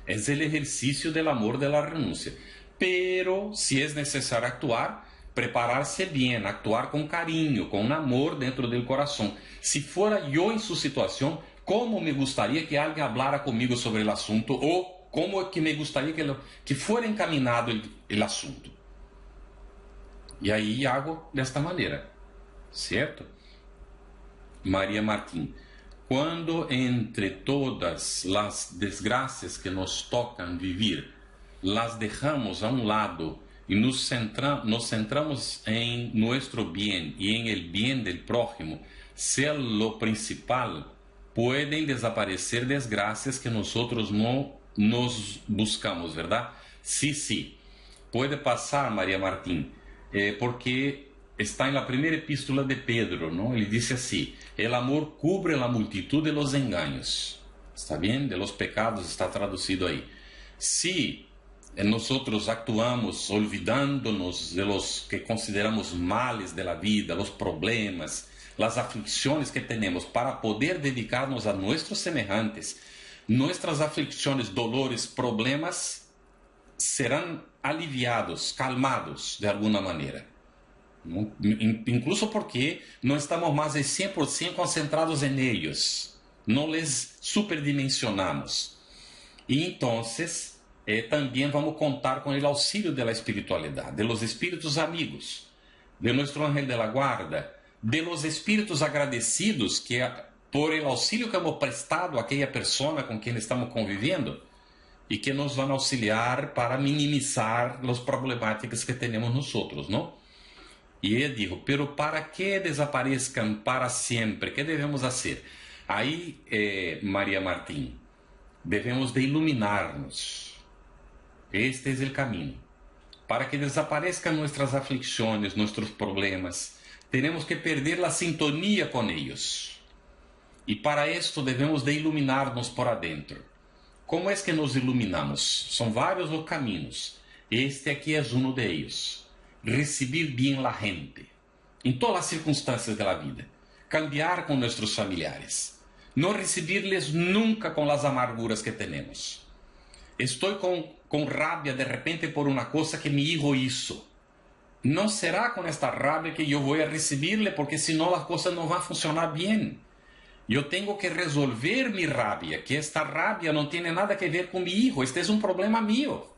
Es el ejercicio del amor de la renuncia. Pero si es necesario actuar, prepararse bien, actuar con cariño, con amor dentro del corazón. Si fuera yo en su situación, ¿cómo me gustaría que alguien hablara conmigo sobre el asunto? O cómo que me gustaría que fuera encaminado el asunto. Y ahí hago de esta manera, ¿cierto? María Martín, cuando entre todas las desgracias que nos tocan vivir, las dejamos a un lado y nos centramos en nuestro bien y en el bien del prójimo, ser lo principal, pueden desaparecer desgracias que nosotros no nos buscamos, ¿verdad? Sí, puede pasar, María Martín, porque está en la primera epístola de Pedro, ¿no? Él dice así, el amor cubre la multitud de los engaños, ¿está bien? De los pecados está traducido ahí. Si nosotros actuamos olvidándonos de los que consideramos males de la vida, los problemas, las aflicciones que tenemos, para poder dedicarnos a nuestros semejantes, nuestras aflicciones, dolores, problemas serán aliviados, calmados de alguna manera. ¿No? Incluso porque no estamos más de 100% concentrados en ellos, no les superdimensionamos. Y entonces también vamos a contar con el auxilio de la espiritualidad, de los espíritus amigos, de nuestro ángel de la guarda, de los espíritus agradecidos que por el auxilio que hemos prestado a aquella persona con quien estamos conviviendo y que nos van a auxiliar para minimizar las problemáticas que tenemos nosotros, ¿no? Y ella dijo, pero para que desaparezcan para siempre, ¿qué debemos hacer? Ahí, María Martín, debemos de iluminarnos. Este es el camino. Para que desaparezcan nuestras aflicciones, nuestros problemas, tenemos que perder la sintonía con ellos. Y para esto debemos de iluminarnos por adentro. ¿Cómo es que nos iluminamos? Son varios los caminos. Este aquí es uno de ellos. Recibir bien la gente, en todas las circunstancias de la vida. Cambiar con nuestros familiares. No recibirles nunca con las amarguras que tenemos. Estoy con rabia de repente por una cosa que mi hijo hizo. No será con esta rabia que yo voy a recibirle, porque si no las cosas no van a funcionar bien. Yo tengo que resolver mi rabia, que esta rabia no tiene nada que ver con mi hijo. Este es un problema mío.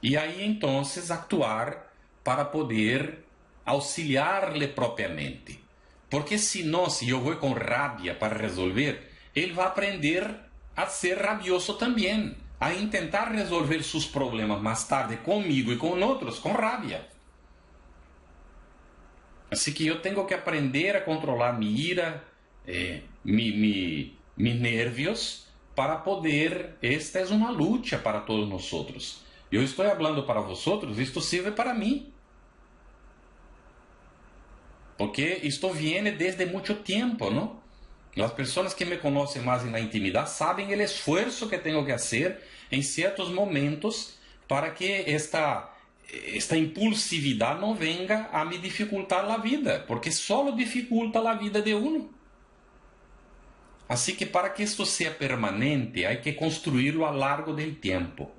Y ahí entonces actuar para poder auxiliarle propiamente. Porque si no, si yo voy con rabia para resolver, él va a aprender a ser rabioso también, a intentar resolver sus problemas más tarde conmigo y con otros, con rabia. Así que yo tengo que aprender a controlar mi ira, mis nervios, para poder, esta es una lucha para todos nosotros. Yo estoy hablando para vosotros, esto sirve para mí. Porque esto viene desde mucho tiempo, ¿no? Las personas que me conocen más en la intimidad saben el esfuerzo que tengo que hacer en ciertos momentos para que esta impulsividad no venga a me dificultar la vida, porque solo dificulta la vida de uno. Así que para que esto sea permanente hay que construirlo a lo largo del tiempo.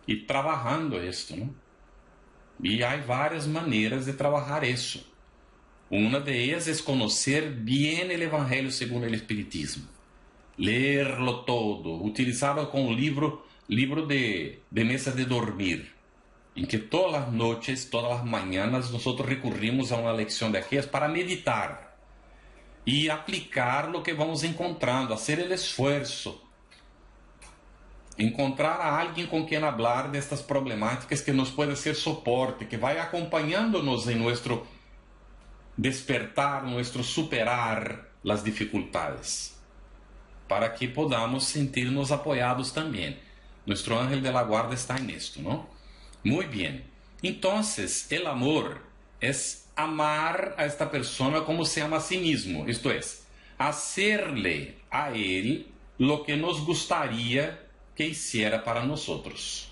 Y trabajando esto, ¿no? Y hay varias maneras de trabajar eso. Una de ellas es conocer bien el Evangelio según el Espiritismo. Leerlo todo, utilizarlo como libro de mesa de dormir. En que todas las noches, todas las mañanas, nosotros recurrimos a una lección de aquellas para meditar. Y aplicar lo que vamos encontrando, hacer el esfuerzo. Encontrar a alguien con quien hablar de estas problemáticas que nos pueda ser soporte, que vaya acompañándonos en nuestro despertar, nuestro superar las dificultades. para que podamos sentirnos apoyados también. Nuestro ángel de la guarda está en esto, ¿no? Muy bien. Entonces, el amor es amar a esta persona como se ama a sí mismo, esto es, hacerle a él lo que nos gustaría que hiciera para nosotros.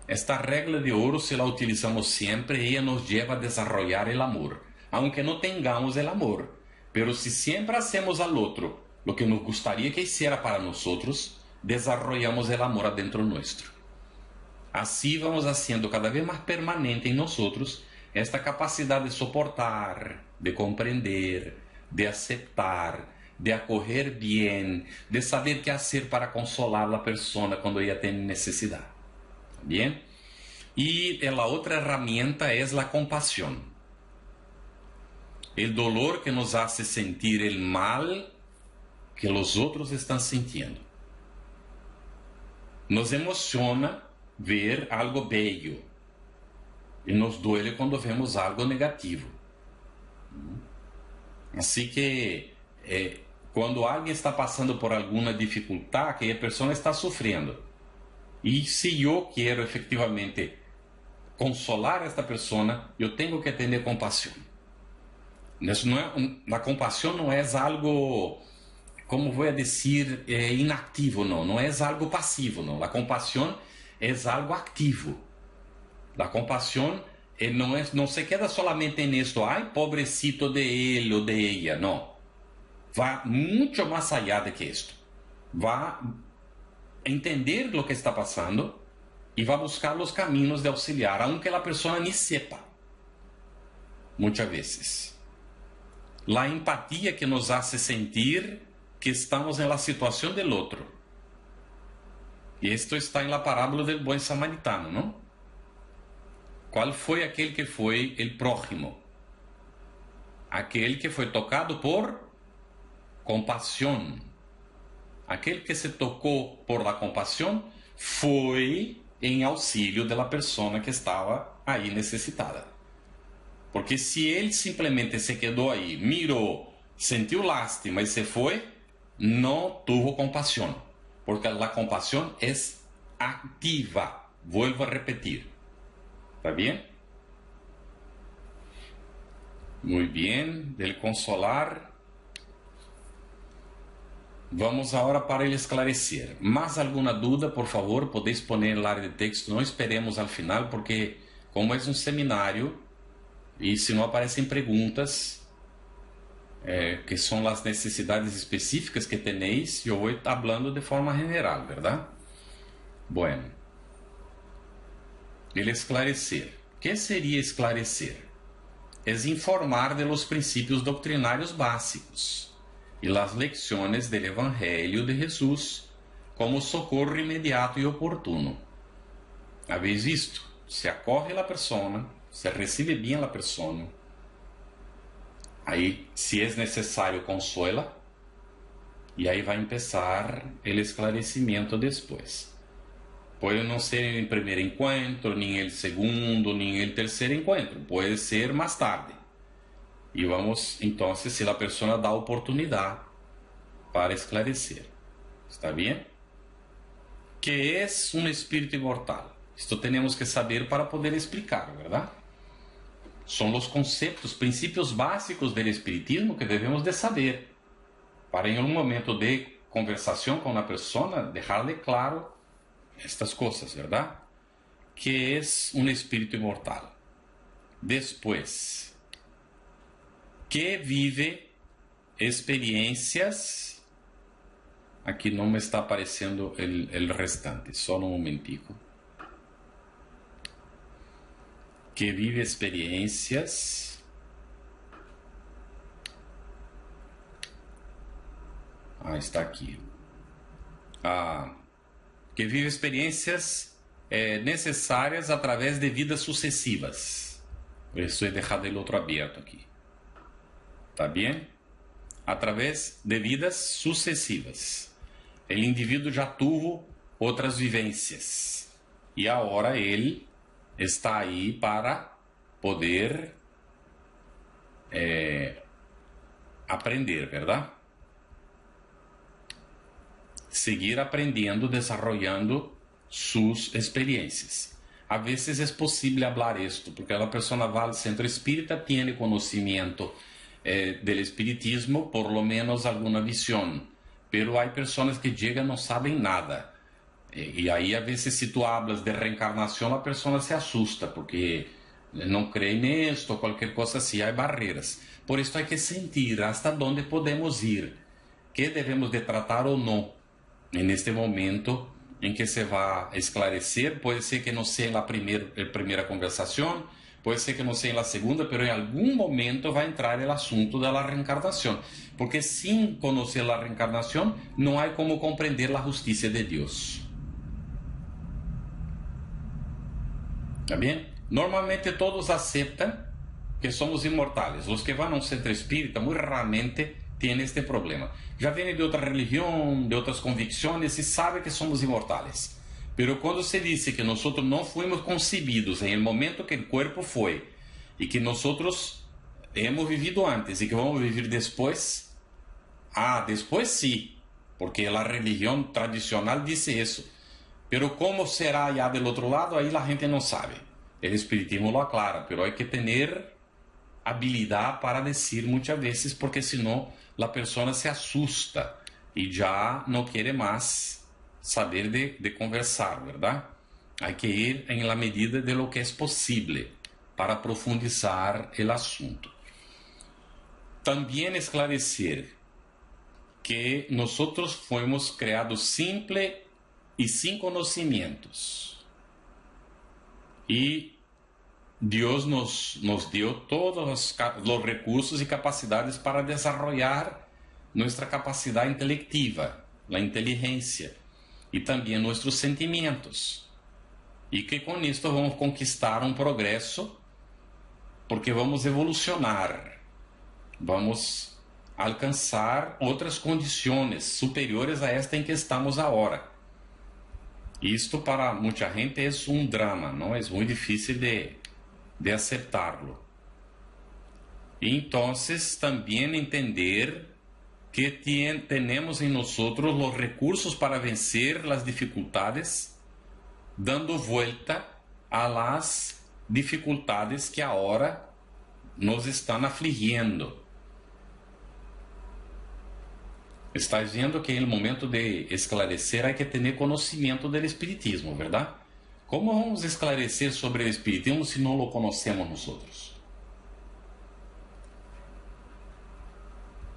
Esta regla de oro, si la utilizamos siempre, ella nos lleva a desarrollar el amor, aunque no tengamos el amor. Pero si siempre hacemos al otro lo que nos gustaría que hiciera para nosotros, desarrollamos el amor adentro nuestro. Así vamos haciendo cada vez más permanente en nosotros esta capacidad de soportar, de comprender, de aceptar, de acoger bien, de saber qué hacer para consolar a la persona cuando ella tiene necesidad. Bien. Y la otra herramienta es la compasión. El dolor que nos hace sentir el mal que los otros están sintiendo. Nos emociona ver algo bello y nos duele cuando vemos algo negativo. Así que cuando alguien está pasando por alguna dificultad, aquella persona está sufriendo. Y si yo quiero efectivamente consolar a esta persona, yo tengo que tener compasión. Eso no é, la compasión no es algo, como voy a decir, inactivo, no es algo pasivo, no. La compasión es algo activo. La compasión no se queda solamente en esto, ay, pobrecito de él o de ella, no. Va mucho más allá de que esto. Va entender lo que está pasando y va a buscar los caminos de auxiliar, aunque la persona ni sepa. Muchas veces. La empatía que nos hace sentir que estamos en la situación del otro. Y esto está en la parábola del buen samaritano, ¿no? ¿Cuál fue aquel que fue el prójimo? Aquel que fue tocado por compasión. Aquel que se tocó por la compasión foi em auxílio da pessoa que estava aí necessitada. Porque se ele simplesmente se quedou aí, mirou, sentiu lástima e se foi, não tuvo compaixão. Porque a compaixão é activa. Vuelvo a repetir. ¿Está bem? Muito bem. Del consolar. Vamos agora para ele esclarecer. Mais alguma dúvida, por favor, podéis poner na área de texto. Não esperemos ao final, porque como é um seminário, e se não aparecem perguntas, que são as necessidades específicas que tenéis, eu vou falando de forma geral, verdade? Bueno. Ele esclarecer. O que seria esclarecer? É informar de los princípios doutrinários básicos e las lecciones del Evangelio de Jesús como socorro inmediato e oportuno. ¿Habéis visto? Se acorre la persona, se recibe bien la persona, aí, si es necesario, consuela, e aí vai empezar el esclarecimiento después. Pode não ser en el primer encuentro, ni en el segundo, ni en el tercer encuentro, puede ser más tarde. E vamos, então, se a pessoa dá oportunidade para esclarecer. ¿Está bem? Que é um espírito imortal? Isto temos que saber para poder explicar, verdade? São os conceitos, princípios básicos do espiritismo que devemos de saber, para em um momento de conversação com a pessoa, deixar-lhe claro estas coisas, verdade? Que é um espírito imortal. Depois, que vive experiências. Aqui não me está aparecendo o restante, só um momentico. Que vive experiências. Está aqui. Que vive experiências necessárias através de vidas sucessivas. Isso é deixado o outro aberto aqui. Tá bem? Através de vidas sucessivas. O indivíduo já teve outras vivências. E agora ele está aí para poder aprender, verdade? seguir aprendiendo, desarrollando sus experiencias. A veces es posible hablar esto, porque la persona va al centro espírita, tiene conocimiento del espiritismo, por lo menos alguna visión, pero hay personas que llegan y no saben nada. Y ahí a veces si tú hablas de reencarnación, la persona se asusta, porque no cree en esto, cualquier cosa así, hay barreras. Por esto hay que sentir hasta dónde podemos ir, qué debemos de tratar o no en este momento en que se va a esclarecer. Puede ser que no sea en la primera conversación, puede ser que no sea en la segunda, pero en algún momento va a entrar el asunto de la reencarnación, porque sin conocer la reencarnación no hay como comprender la justicia de Dios. ¿Está bien? Normalmente todos aceptan que somos inmortales. Los que van a un centro espírita muy raramente tienen este problema. Ya vienen de otra religión, de otras convicciones y saben que somos inmortales. Pero cuando se dice que nosotros no fuimos concebidos en el momento que el cuerpo fue y que nosotros hemos vivido antes y que vamos a vivir después, después sí, porque la religión tradicional dice eso. Pero cómo será ya del otro lado, ahí la gente no sabe. El espiritismo lo aclara, pero hay que tener habilidad para decir muchas veces, porque si no la persona se asusta y ya no quiere más saber de conversar, ¿verdad? Hay que ir en la medida de lo que es posible para profundizar el asunto. También esclarecer que nosotros fuimos creados simple y sin conocimientos. Y Dios nos dio todos los recursos y capacidades para desarrollar nuestra capacidad intelectiva, la inteligencia, y también nuestros sentimientos. Y que con esto vamos a conquistar un progreso, porque vamos a evolucionar, vamos a alcanzar otras condiciones superiores a esta en que estamos ahora. Isto para mucha gente es un drama, ¿no? Es muy difícil de aceptarlo. Y entonces también entender que tenemos en nosotros los recursos para vencer las dificultades, dando vuelta a las dificultades que ahora nos están afligiendo. Estás viendo que en el momento de esclarecer hay que tener conocimiento del espiritismo, ¿verdad? ¿Cómo vamos a esclarecer sobre el espiritismo si no lo conocemos nosotros?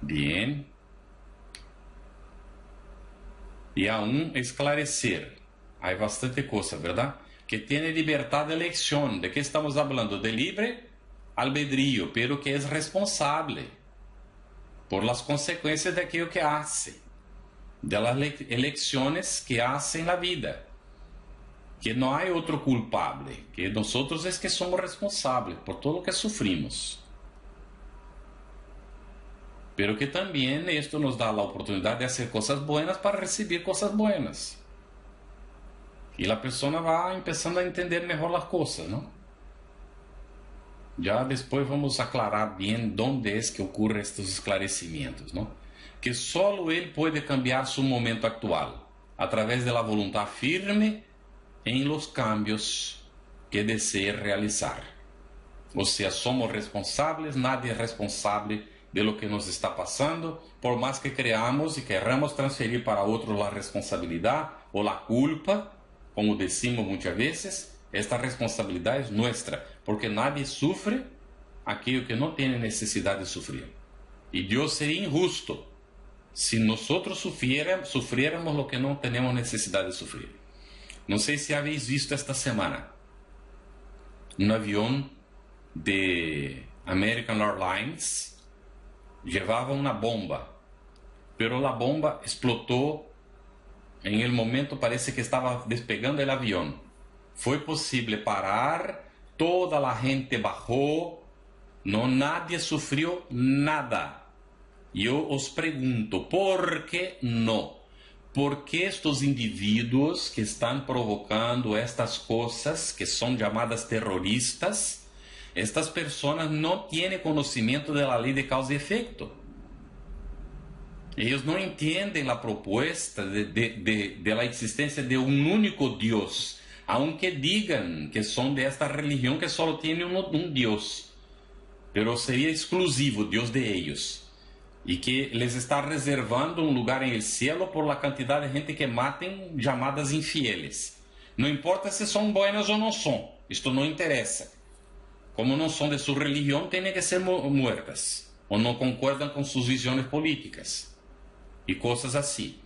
Bien. Y aún esclarecer. Hay bastante cosa, ¿verdad? Que tiene libertad de elección. ¿De qué estamos hablando? De libre albedrío, pero que es responsable por las consecuencias de aquello que hace, de las elecciones que hace en la vida, que no hay otro culpable, que nosotros es que somos responsables por todo lo que sufrimos, pero que también esto nos da la oportunidad de hacer cosas buenas para recibir cosas buenas, y la persona va empezando a entender mejor las cosas, ¿no? Ya después vamos a aclarar bien dónde es que ocurren estos esclarecimientos, ¿no? Que solo Él puede cambiar su momento actual a través de la voluntad firme en los cambios que desee realizar. O sea, somos responsables, nadie es responsable de lo que nos está pasando, por más que creamos y queramos transferir para otros la responsabilidad o la culpa, como decimos muchas veces. Esta responsabilidad es nuestra, porque nadie sufre aquello que no tiene necesidad de sufrir. Y Dios sería injusto si nosotros sufriéramos lo que no tenemos necesidad de sufrir. No sé si habéis visto esta semana un avión de American Airlines llevaba una bomba, pero la bomba explotó en el momento, parece que estaba despegando el avión. Fue posible parar, toda la gente bajó, nadie sufrió nada. Yo os pregunto, ¿por qué no? ¿Por qué estos individuos que están provocando estas cosas, que son llamadas terroristas, estas personas no tienen conocimiento de la ley de causa y efecto? Ellos no entienden la propuesta de la existencia de un único Dios, aunque digan que son de esta religión que solo tiene un Dios, pero sería exclusivo, Dios de ellos, y que les está reservando un lugar en el cielo por la cantidad de gente que maten llamadas infieles. No importa si son buenas o no son, esto no interesa. Como no son de su religión, tienen que ser muertas, o no concuerdan con sus visiones políticas. Y cosas así.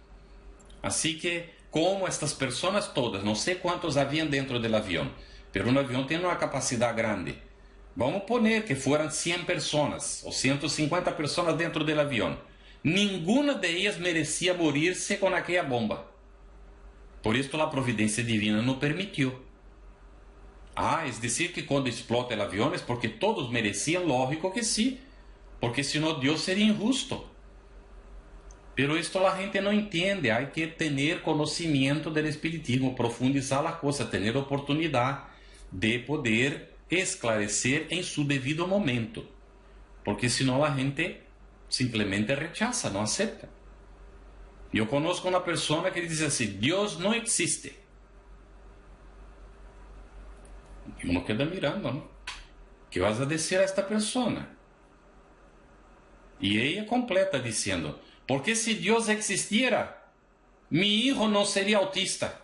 Así que, como estas personas todas, no sé cuántos habían dentro del avión, pero un avión tiene una capacidad grande. Vamos a poner que fueran 100 personas o 150 personas dentro del avión. Ninguna de ellas merecía morirse con aquella bomba. Por esto la providencia divina no permitió. Es decir que cuando explota el avión es porque todos merecían, lógico que sí, porque si no Dios sería injusto. Pero esto la gente no entiende, hay que tener conocimiento del espiritismo, profundizar la cosa, tener oportunidad de poder esclarecer en su debido momento, porque si no la gente simplemente rechaza, no acepta. Yo conozco una persona que dice así: Dios no existe. Y uno queda mirando, ¿no? ¿Qué vas a decir a esta persona? Y ella completa diciendo: porque si Dios existiera, mi hijo no sería autista.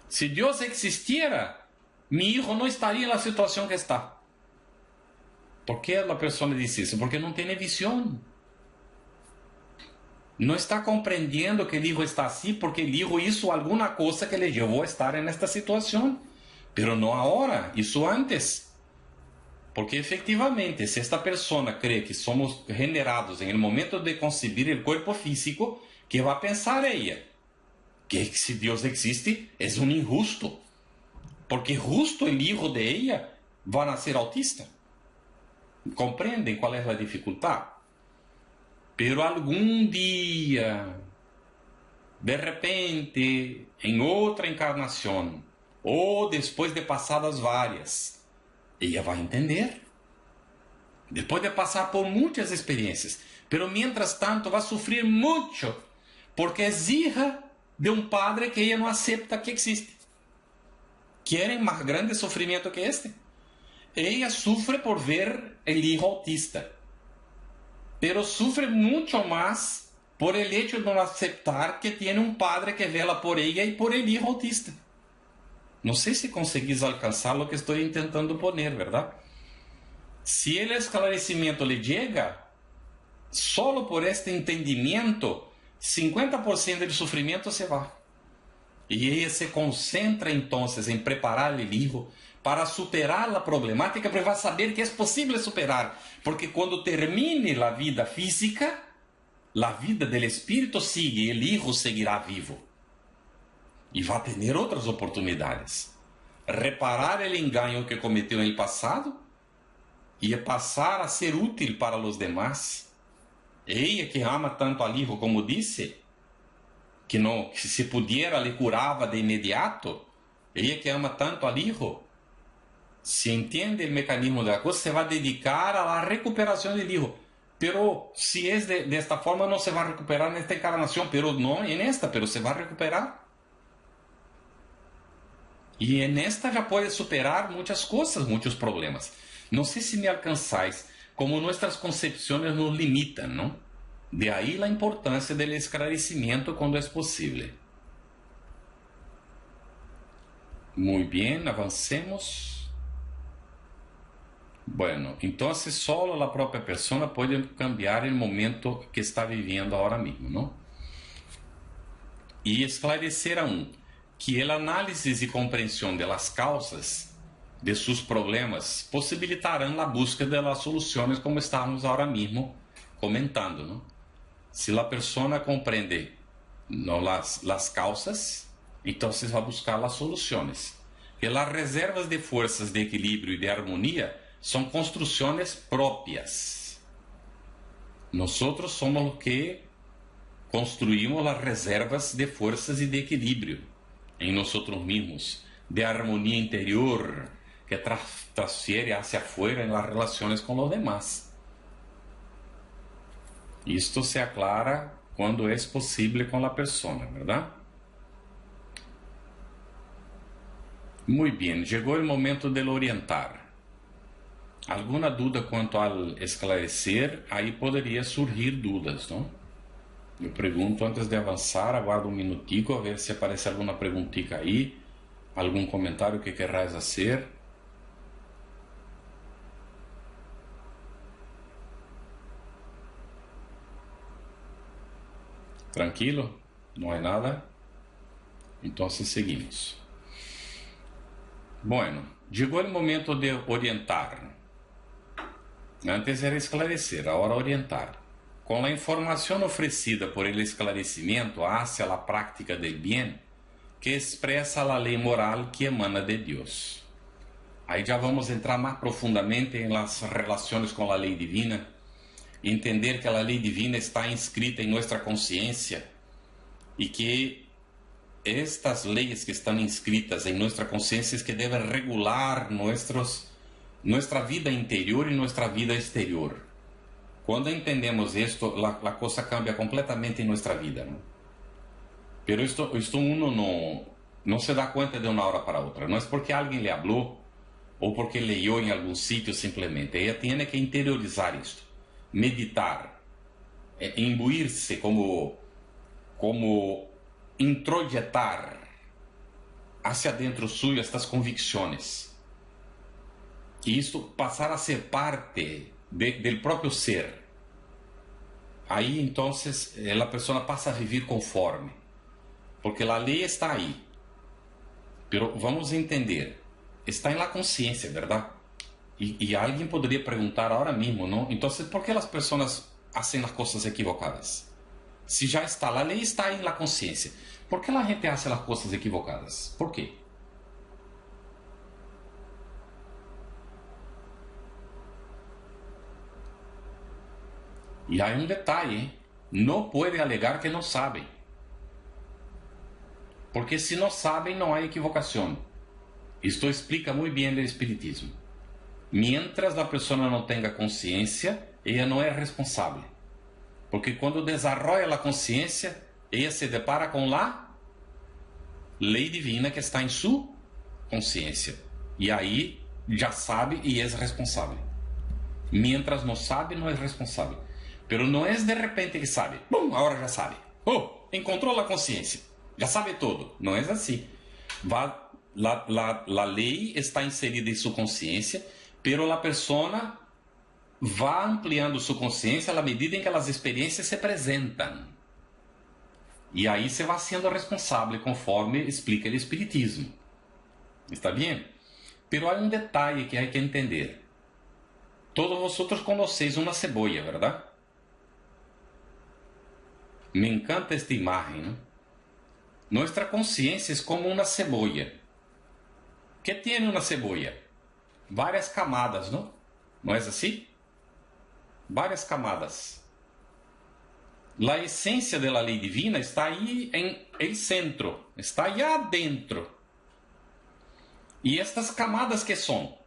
Si Dios existiera, mi hijo no estaría en la situación que está. ¿Por qué la persona dice eso? Porque no tiene visión. No está comprendiendo que el hijo está así porque el hijo hizo alguna cosa que le llevó a estar en esta situación. Pero no ahora, hizo antes. Porque efectivamente, si esta persona cree que somos generados en el momento de concebir el cuerpo físico, ¿qué va a pensar ella? Que si Dios existe, es un injusto. Porque justo el hijo de ella va a nacer autista. ¿Comprenden cuál es la dificultad? Pero algún día, de repente, en otra encarnación, o después de pasadas varias, ella va a entender. Después de pasar por muchas experiencias. Pero mientras tanto va a sufrir mucho. Porque es hija de un padre que ella no acepta que existe. ¿Quieren más grande sufrimiento que este? Ella sufre por ver el hijo autista. Pero sufre mucho más por el hecho de no aceptar que tiene un padre que vela por ella y por el hijo autista. No sé si conseguís alcanzar lo que estoy intentando poner, ¿verdad? Si el esclarecimiento le llega, solo por este entendimiento, 50% del sufrimiento se va. Y ella se concentra entonces en preparar el hijo para superar la problemática, pero va a saber que es posible superar, porque cuando termine la vida física, la vida del espíritu sigue y el hijo seguirá vivo. Y va a tener otras oportunidades. Reparar el engaño que cometió en el pasado y pasar a ser útil para los demás. Ella que ama tanto al hijo, como dice, que si pudiera le curaba de inmediato. Ella que ama tanto al hijo, si entiende el mecanismo de la cosa, se va a dedicar a la recuperación del hijo. Pero si es de esta forma, no se va a recuperar en esta encarnación, pero no en esta, pero se va a recuperar. Y en esta ya puede superar muchas cosas, muchos problemas. No sé si me alcanzáis, como nuestras concepciones nos limitan, ¿no? De ahí la importancia del esclarecimiento cuando es posible. Muy bien, avancemos. Bueno, entonces solo la propia persona puede cambiar el momento que está viviendo ahora mismo, ¿no? Y esclarecer aún que el análisis y comprensión de las causas de sus problemas posibilitarán la búsqueda de las soluciones, como estamos ahora mismo comentando, ¿no? Si la persona comprende no las causas, entonces va a buscar las soluciones. Que las reservas de fuerzas de equilibrio y de armonía son construcciones propias. Nosotros somos los que construimos las reservas de fuerzas y de equilibrio en nosotros mismos, de armonía interior que transfiere hacia afuera en las relaciones con los demás. Isto se aclara quando é possível com a pessoa, ¿verdad? Muito bem, chegou o momento de orientar. Alguma dúvida quanto ao esclarecer? Aí poderia surgir dúvidas, não? Eu pergunto antes de avançar, aguardo um minutico a ver se aparece alguma perguntica aí, algum comentário que querrás fazer. Tranquilo? Não é nada? Então seguimos. Bueno, chegou o momento de orientar. Antes era esclarecer, agora orientar. Com a informação oferecida por el esclarecimento hacia la práctica del bien, que expressa a lei moral que emana de Deus. Aí já vamos entrar mais profundamente em las relações com a lei divina, entender que a lei divina está inscrita em nossa consciência e que estas leis que estão inscritas em nossa consciência que devem regular nossa vida interior e nossa vida exterior. Quando entendemos isto, a coisa cambia completamente em nossa vida, ¿no? Pero isto uno não se dá conta de uma hora para outra. Não é porque alguém lhe falou ou porque leyó em algum sítio simplesmente. Ela tem que interiorizar isto, meditar, imbuir-se como introjetar hacia dentro suyo estas convicções. E isto passar a ser parte del próprio ser. Aí, então, a pessoa passa a viver conforme. Porque a lei está aí. Pero vamos entender. Está em la consciência, verdade? E alguém poderia perguntar agora mesmo, não? Então, por que as pessoas fazem as coisas equivocadas? Se já está, a lei está em la consciência. Por que a gente faz as coisas equivocadas? Por quê? E há um detalhe, hein? Não pode alegar que não sabem. Porque se não sabem, não há equivocação. Isto explica muito bem o Espiritismo. Mientras a pessoa não tenha consciência, ela não é responsável. Porque quando desarrolla a consciência, ela se depara com a lei divina que está em sua consciência. E aí já sabe e é responsável. Mientras não sabe, não é responsável. Pero não é de repente que sabe. Bum, agora já sabe. Oh, encontrou a consciência. Já sabe tudo. Não é assim. A lei está inserida em sua consciência, pero a pessoa vai ampliando sua consciência à medida em que as experiências se apresentam. E aí você vai sendo responsável, conforme explica o Espiritismo. Está bem? Pero há um detalhe que há que entender. Todos vosotros conheceis uma cebolla, verdade? Me encanta esta imagem, ¿no? Nuestra consciência é como uma cebolla. ¿Qué tiene una cebolla? Várias camadas, ¿no? ¿No es así? Várias camadas. La essência de la lei divina está aí em el centro, está aí adentro. E estas camadas que são?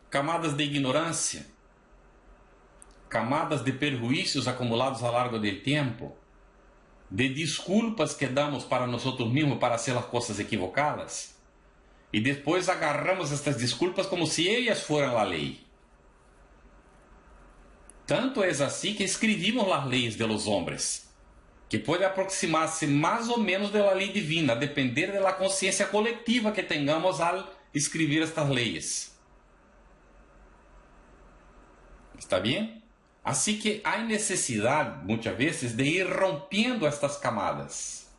Camadas de ignorância, camadas de perjuízos acumulados ao largo do tempo, de desculpas que damos para nós mesmos para hacer as coisas equivocadas, e depois agarramos estas desculpas como se elas fossem a lei. Tanto é assim que escrevimos as leis de los hombres, que pode aproximar-se mais ou menos da lei divina, a depender da consciência coletiva que tenhamos ao escrever estas leis. ¿Está bem? Assim que há necessidade, muitas vezes, de ir rompendo estas camadas,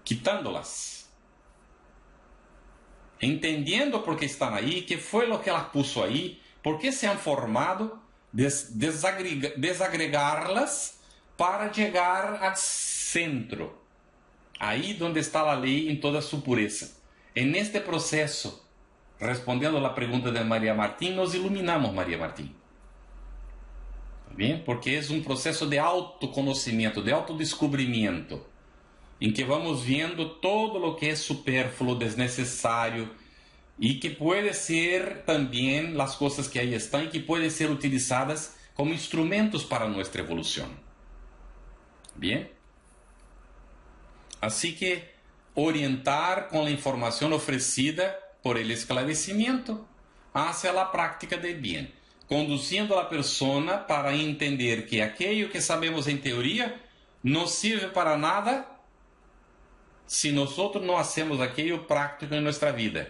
quitándolas, entendendo por que estão aí, que foi o que ela puso aí, por que se han formado, desagregá-las para chegar ao centro, aí onde está a lei em toda sua pureza. En este processo, respondendo a pergunta de Maria Martín, nos iluminamos, Maria Martín. Bem? Porque é um processo de autoconhecimento, de autodescobrimento, em que vamos vendo todo o que é supérfluo, desnecessário, e que pode ser também as coisas que aí estão e que podem ser utilizadas como instrumentos para nuestra evolución. Bien. Así que orientar con la información ofrecida por el esclarecimiento hacia la práctica del bien, conduciendo a la persona para entender que aquello que sabemos en teoría no sirve para nada si nosotros no hacemos aquello práctico en nuestra vida.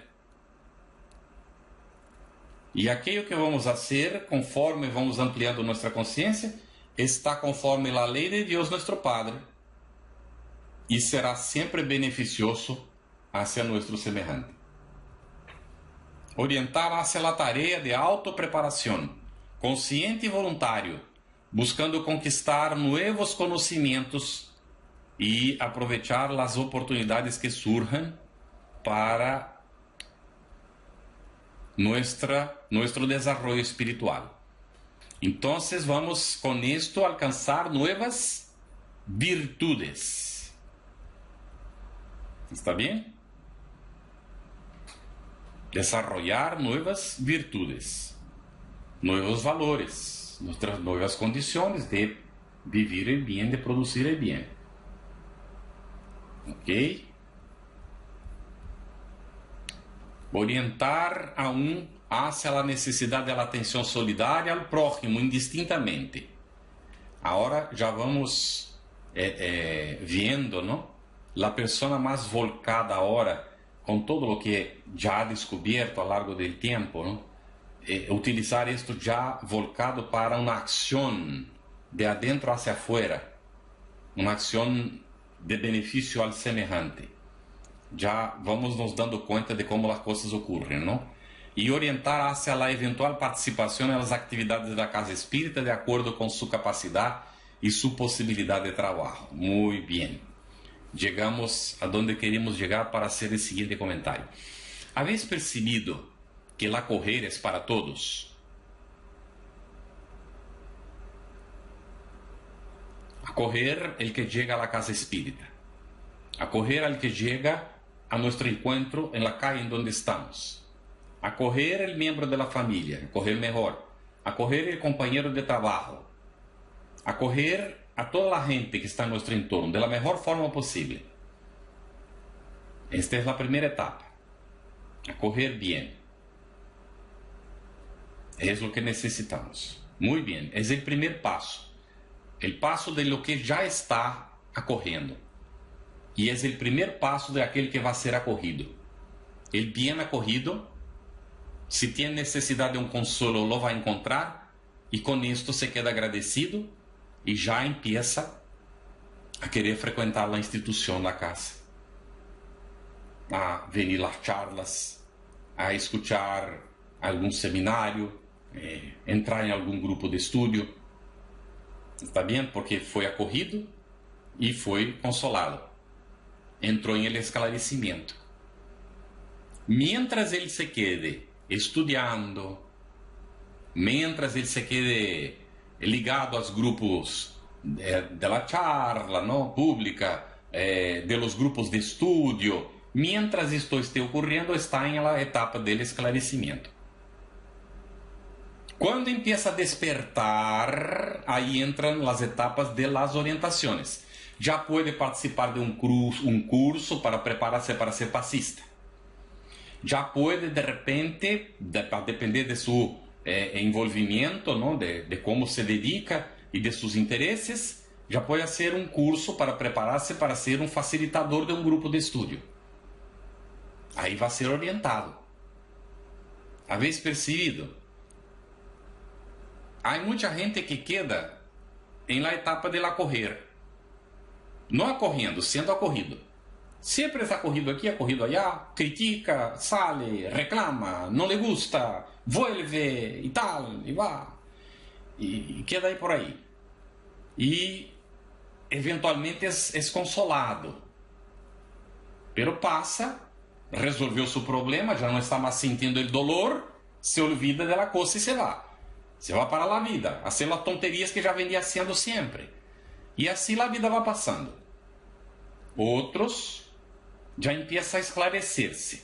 Y aquello que vamos a hacer, conforme vamos ampliando nuestra conciencia, está conforme la ley de Dios nuestro Padre y será siempre beneficioso hacia nuestro semejante. Orientar hacia la tarea de autopreparación, consciente y voluntario, buscando conquistar nuevos conocimientos y aprovechar las oportunidades que surjan para nuestro desarrollo espiritual. Entonces vamos con esto a alcanzar nuevas virtudes. ¿Está bien? Desarrollar nuevas virtudes, nuevos valores, nuestras nuevas condiciones de vivir el bien, de producir el bien. ¿Ok? Orientar aún hacia la necesidad de la atención solidaria al prójimo indistintamente. Ahora ya vamos viendo, ¿no? La persona más volcada ahora, con todo lo que ya ha descubierto a lo largo del tiempo, ¿no? Utilizar esto ya volcado para una acción de adentro hacia afuera, una acción de beneficio al semejante. Ya vamos nos dando cuenta de cómo las cosas ocurren, ¿no? Y orientar hacia la eventual participación en las actividades de la casa espírita de acuerdo con su capacidad y su posibilidad de trabajo. Muy bien. Llegamos a donde queremos llegar para hacer el siguiente comentario. ¿Habéis percibido que la correr es para todos? A correr el que llega a la casa espírita. A correr al que llega a nuestro encuentro en la calle en donde estamos. A correr el miembro de la familia, a correr mejor. A correr el compañero de trabajo. A correr a toda la gente que está en nuestro entorno de la mejor forma posible. Esta es la primera etapa. A correr bien. Es lo que necesitamos. Muy bien, es el primer paso. El paso de lo que ya está acorrendo. Y es el primer paso de aquel que va a ser acorrido. El bien acorrido, si tiene necesidad de un consuelo, lo va a encontrar y con esto se queda agradecido y ya empieza a querer frecuentar la institución, la casa, a venir las charlas, a escuchar algún seminario, entrar en algún grupo de estudio. ¿Está bien? Porque fue acorrido y fue consolado. Entró en el esclarecimiento. Mientras él se quede estudiando, mientras él se quede ligado a los grupos de la charla, ¿no? Pública, de los grupos de estudio, mientras esto esté ocurriendo, está en la etapa del esclarecimiento. Cuando empieza a despertar, ahí entran las etapas de las orientaciones. Ya puede participar de un curso para prepararse para ser pasista. Ya puede de repente, a depender de su envolvimiento, ¿no? de cómo se dedica y de sus intereses, ya puede hacer un curso para prepararse para ser un facilitador de un grupo de estudio. Ahí va a ser orientado. ¿Habéis percibido? Hay mucha gente que queda en la etapa del acorrer. No acorriendo, siendo acorrido. Siempre está acorrido aquí, acorrido allá, critica, sale, reclama, no le gusta, vuelve y tal, y va. Y queda ahí por ahí. Y eventualmente es consolado. Pero pasa, resolvió su problema, ya no está más sintiendo el dolor, se olvida de la cosa y se va. Se va para la vida, a hacer las tonterías que ya venía haciendo siempre. Y así la vida va pasando. Otros ya empiezan a esclarecerse.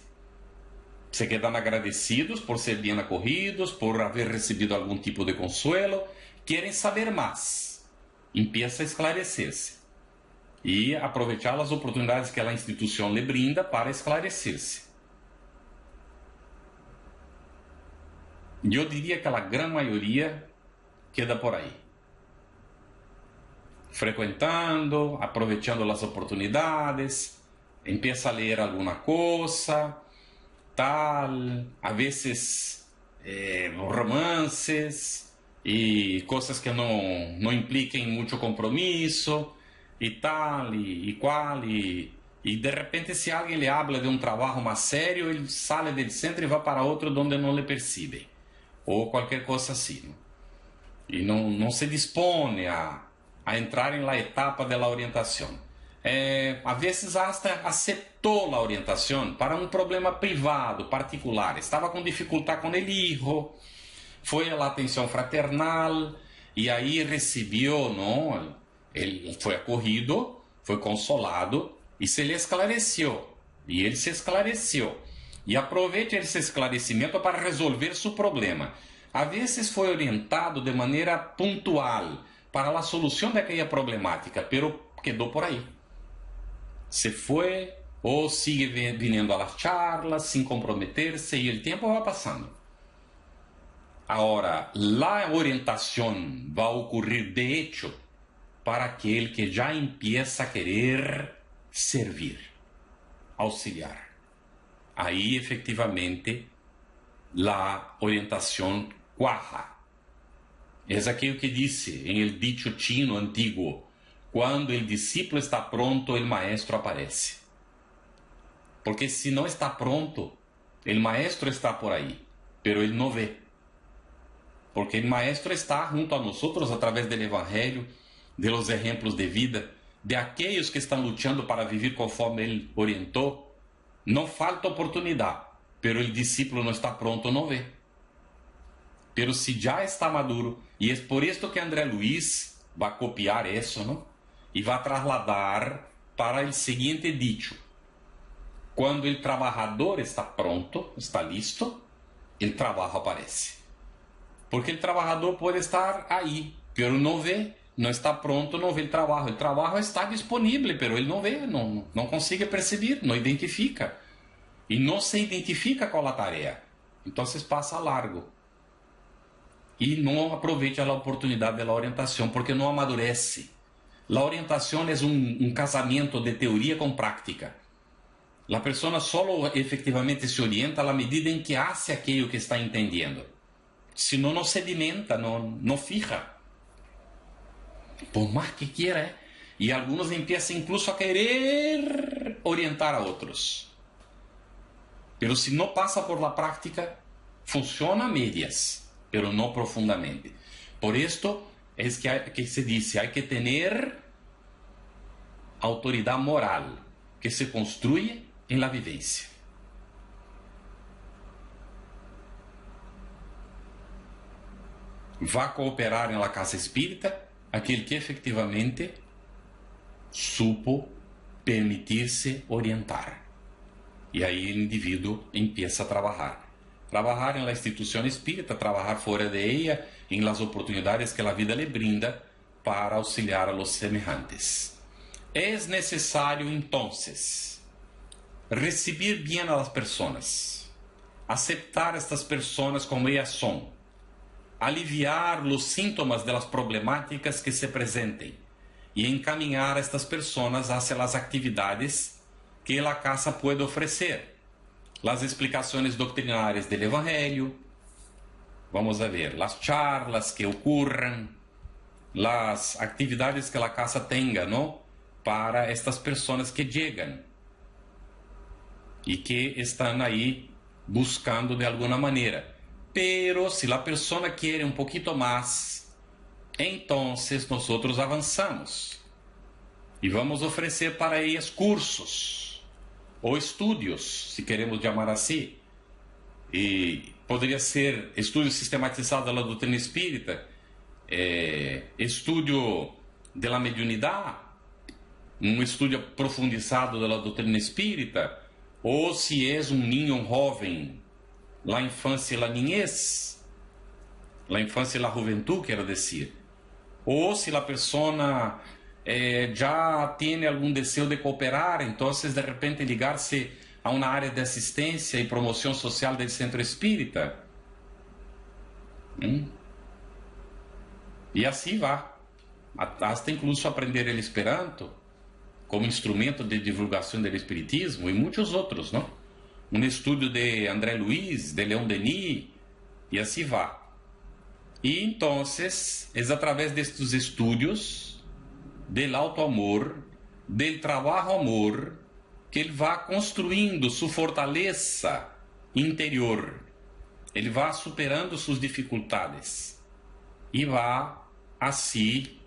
Se quedan agradecidos por ser bien acorridos, por haber recibido algún tipo de consuelo, querem saber mais. Empieza a esclarecer-se e aproveitar as oportunidades que a instituição lhe brinda para esclarecer-se. Eu diria que a grande maioria queda por aí, frequentando, aproveitando as oportunidades, empieza a ler alguma coisa, tal, a vezes romances e coisas que não impliquem muito compromisso e tal e qual, e de repente se alguém lhe habla de um trabalho mais sério, ele sai do centro e vai para outro onde não lhe percebe, ou qualquer coisa assim, e não se dispõe a entrar em la etapa da orientação. A vezes hasta aceitou a orientação para um problema privado, particular. Estava com dificuldade com o filho, foi à atenção fraternal e aí recebeu, não? Ele foi acolhido, foi consolado e se lhe esclareceu. E ele se esclareceu. E aproveite esse esclarecimento para resolver seu problema. Às vezes foi orientado de maneira pontual para a solução daquela problemática, pero quedou por aí. Se foi ou sigue vindo a las charlas sem comprometer-se e o tempo vai passando. Agora, a orientação vai ocorrer de hecho para aquele que já empieza a querer servir, auxiliar. Aí, efetivamente, a orientação cuaja. É aquilo que disse em el dicho chino antigo: quando o discípulo está pronto, o maestro aparece. Porque se não está pronto, o maestro está por aí, pero ele não vê. Porque o maestro está junto a nós através do evangelho, de los exemplos de vida, de aqueles que estão lutando para viver conforme ele orientou. Não falta oportunidade, pero o discípulo não está pronto, não vê. Pero se já está maduro, e é por isso que André Luiz vai copiar isso, não? E vai trasladar para o seguinte dicho: quando o trabalhador está pronto, está listo, o trabalho aparece. Porque o trabalhador pode estar aí, pero não vê, não está pronto, não vê o trabalho está disponível, pero ele não vê, não consegue perceber, não identifica. E não se identifica com a tarefa. Então, passa largo. E não aproveita a oportunidade da orientação, porque não amadurece. A orientação é um casamento de teoria com prática. A pessoa só efetivamente se orienta à medida em que hace aquilo que está entendendo. Senão não sedimenta, não fija. Por mais que quiera. E alguns empiezam incluso a querer orientar a outros. Pero se não passa por la prática, funciona a medias, pero não profundamente. Por isto é que se diz, há que ter autoridade moral, que se construye em la vivência. Vá cooperar em la casa espírita aquele que efetivamente supo permitir-se orientar. E aí o indivíduo empieza a trabalhar. Trabalhar em la instituição espírita, trabalhar fora de ella, em las oportunidades que a vida lhe brinda para auxiliar a los semejantes. É necessário, entonces, recibir bem a las personas, aceitar estas pessoas como ellas são, aliviar os sintomas das problemáticas que se apresentem e encaminhar estas pessoas hacia as atividades que a casa pode oferecer, as explicações doutrinárias do Evangelho, vamos a ver, as charlas que ocorram, as atividades que a casa tenha, não? Para estas pessoas que chegam e que estão aí buscando de alguma maneira. Pero se a pessoa quer um pouquinho mais, então nós avançamos e vamos oferecer para elas cursos ou estudos, se queremos chamar assim. E poderia ser estudo sistematizado da doutrina espírita, estudo da mediunidade, um estudo aprofundizado da doutrina espírita, ou se é um ninho jovem, la infância e la niñez, la infancia y la juventud, quiero decir. O si la persona ya tiene algún deseo de cooperar, entonces de repente ligarse a una área de asistencia y promoción social del centro espírita. Y así va, hasta incluso aprender el Esperanto como instrumento de divulgación del espiritismo y muchos otros, ¿no? Un estudio de André Luiz, de León Denis, y así va. Y entonces es a través de estos estudios, del autoamor, del trabajo amor, que ele va construindo sua fortaleza interior. Ele vai superando suas dificuldades e vai, assim,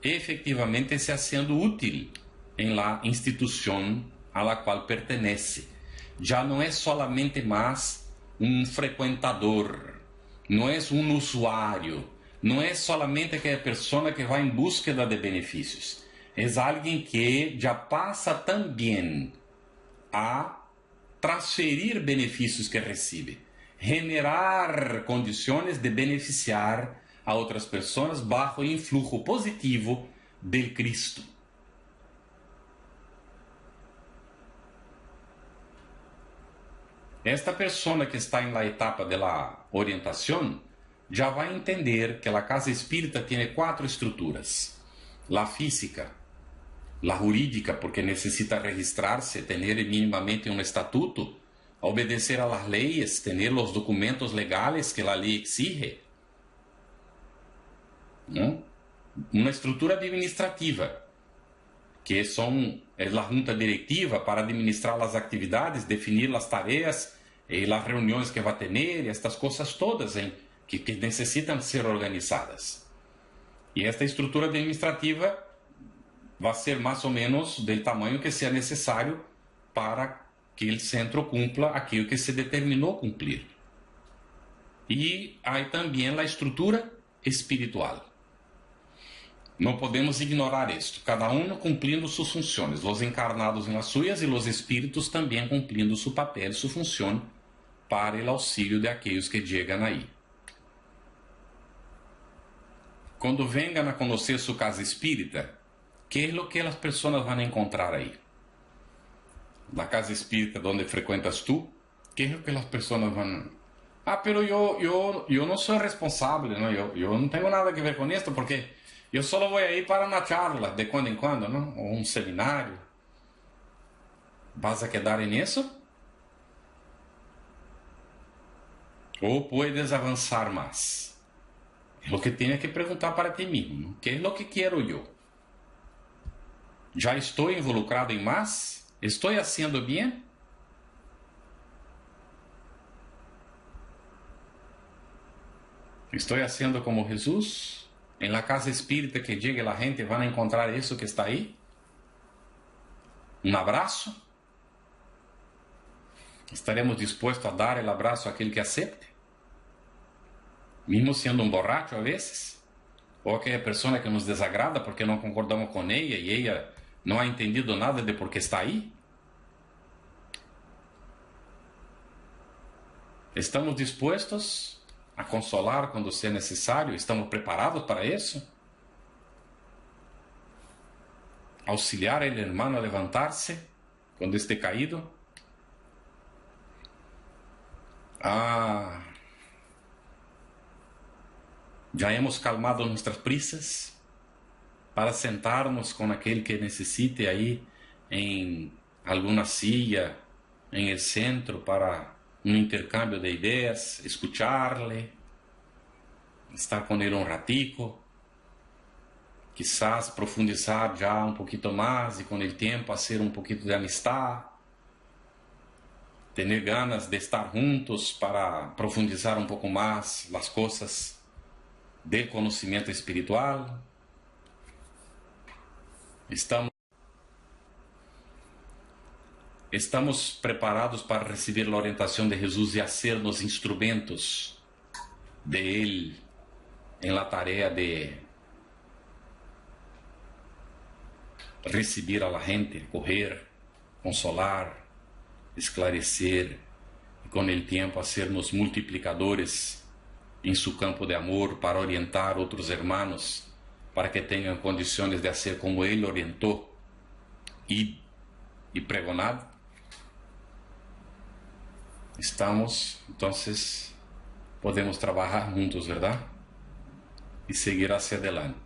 efetivamente se haciendo útil em la instituição a la qual pertenece. Já não é solamente mais um frequentador, não é um usuário, não é solamente aquela pessoa que vai em busca de benefícios. É alguém que já passa também a transferir benefícios que recebe, generar condições de beneficiar a outras pessoas bajo o influjo positivo del Cristo. Esta pessoa que está em la etapa de la orientação já vai entender que a casa espírita tem 4 estruturas: la física, la jurídica, porque necessita registrar-se, ter minimamente um estatuto, obedecer a las leyes, ter os documentos legais que a lei exige, ¿no? Uma estrutura administrativa, que é a junta diretiva para administrar as atividades, definir as tarefas e as reuniões que vai ter, e estas coisas todas que necessitam ser organizadas. E esta estrutura administrativa vai ser mais ou menos do tamanho que seja necessário para que o centro cumpla aquilo que se determinou cumprir. E há também a estrutura espiritual. Não podemos ignorar isto. Cada um cumprindo suas funções, os encarnados em as suas e os espíritos também cumprindo seu papel e sua função para o auxílio de aqueles que chegam aí. Quando venham a conhecer sua casa espírita, que é o que as pessoas vão encontrar aí? Na casa espírita onde frequentas tu, que é o que as pessoas vão... Ah, pero eu não sou responsável, não? Eu não tenho nada a ver com isso, porque eu só vou aí para uma charla de quando em quando, não? Ou um seminário. ¿Vas a quedar nisso? Ou puedes avançar mais? É o que tienes que perguntar para ti mesmo. O que é o que quero eu? Já estou involucrado em mais? Estou fazendo bem? Estou fazendo como Jesus? Em la casa espírita que llegue a gente vai encontrar isso que está aí? Um abraço? Estaremos dispostos a dar o abraço àquele que acepte? Mesmo sendo um borracho a vezes? Ou aquela pessoa que nos desagrada porque não concordamos com ela e ela não ha entendido nada de por que está aí? Estamos dispostos a consolar quando seja necessário? Estamos preparados para isso? Auxiliar el hermano a levantar-se quando esté caído? Já hemos calmado nossas prisas para sentarmos com aquele que necessite aí em alguma silla em el centro para um intercâmbio de ideias, escuchar-lhe, estar com ele um ratico, quizás profundizar já um pouquinho mais e com o tempo fazer um pouquinho de amistad, ter ganas de estar juntos para profundizar um pouco mais as coisas do conhecimento espiritual. Estamos preparados para receber a orientação de Jesus e a sermos instrumentos de Ele em la tarefa de receber a la gente, correr, consolar, esclarecer e com o tempo a sermos multiplicadores em su campo de amor para orientar outros hermanos para que tenham condições de fazer como ele orientou e pregonado? Estamos, então, podemos trabalhar juntos, verdade? E seguir hacia adelante.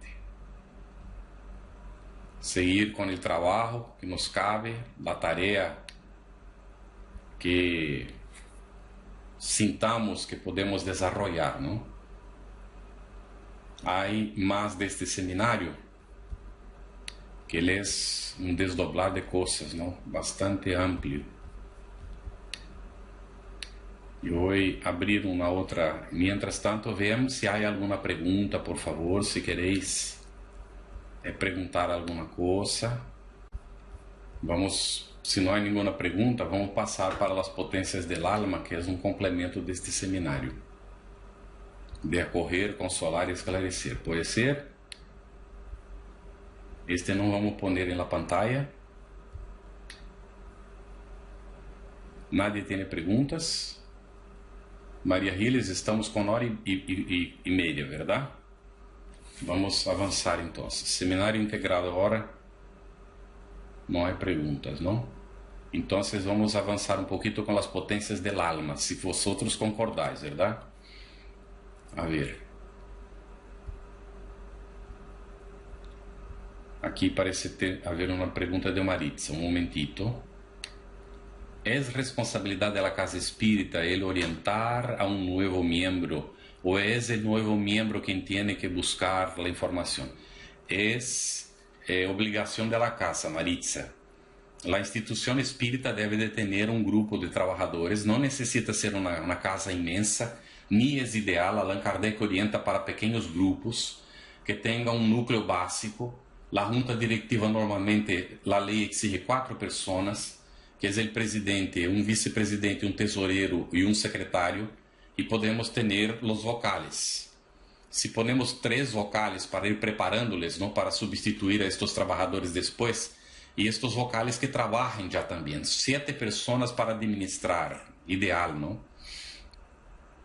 Seguir com o trabalho que nos cabe, a tarefa que sintamos que podemos desarrollar, ¿no? Há mais deste seminário que ele é um desdoblar de coisas, ¿no? Bastante amplio. E hoje abrir uma outra. Mientras tanto, vemos se há alguma pergunta, por favor, se quereis perguntar alguma coisa. Vamos, se não há nenhuma pergunta, vamos passar para as potências del alma, que é um complemento deste seminário. De acorrer, consolar e esclarecer. Pode ser? Este não vamos pôr na pantalla. Nadie tem perguntas? Maria Riles, estamos com hora e meia, verdade? Vamos avançar então. Seminário integrado agora. Não há perguntas, não? Então vamos avançar um pouquinho com as potências del alma, se vosotros concordais, verdade? A ver. Aqui parece haver uma pergunta de Maritza. Um momentito. ¿É responsabilidade da casa espírita ele orientar a um novo membro ou é o novo membro quem tem que buscar a informação? É obrigação da casa, Maritza. A instituição espírita deve de ter um grupo de trabalhadores, não necessita ser uma casa imensa, nem é ideal. Allan Kardec orienta para pequenos grupos que tenham um núcleo básico. A junta diretiva normalmente, a lei exige 4 pessoas, que é o presidente, um vice-presidente, um tesoureiro e um secretário, e podemos ter os vocales. Se ponemos 3 vocales para ir preparando-les, não, para substituir a estes trabalhadores depois, e estes vocales que trabalhem já também. 7 pessoas para administrar, ideal, não?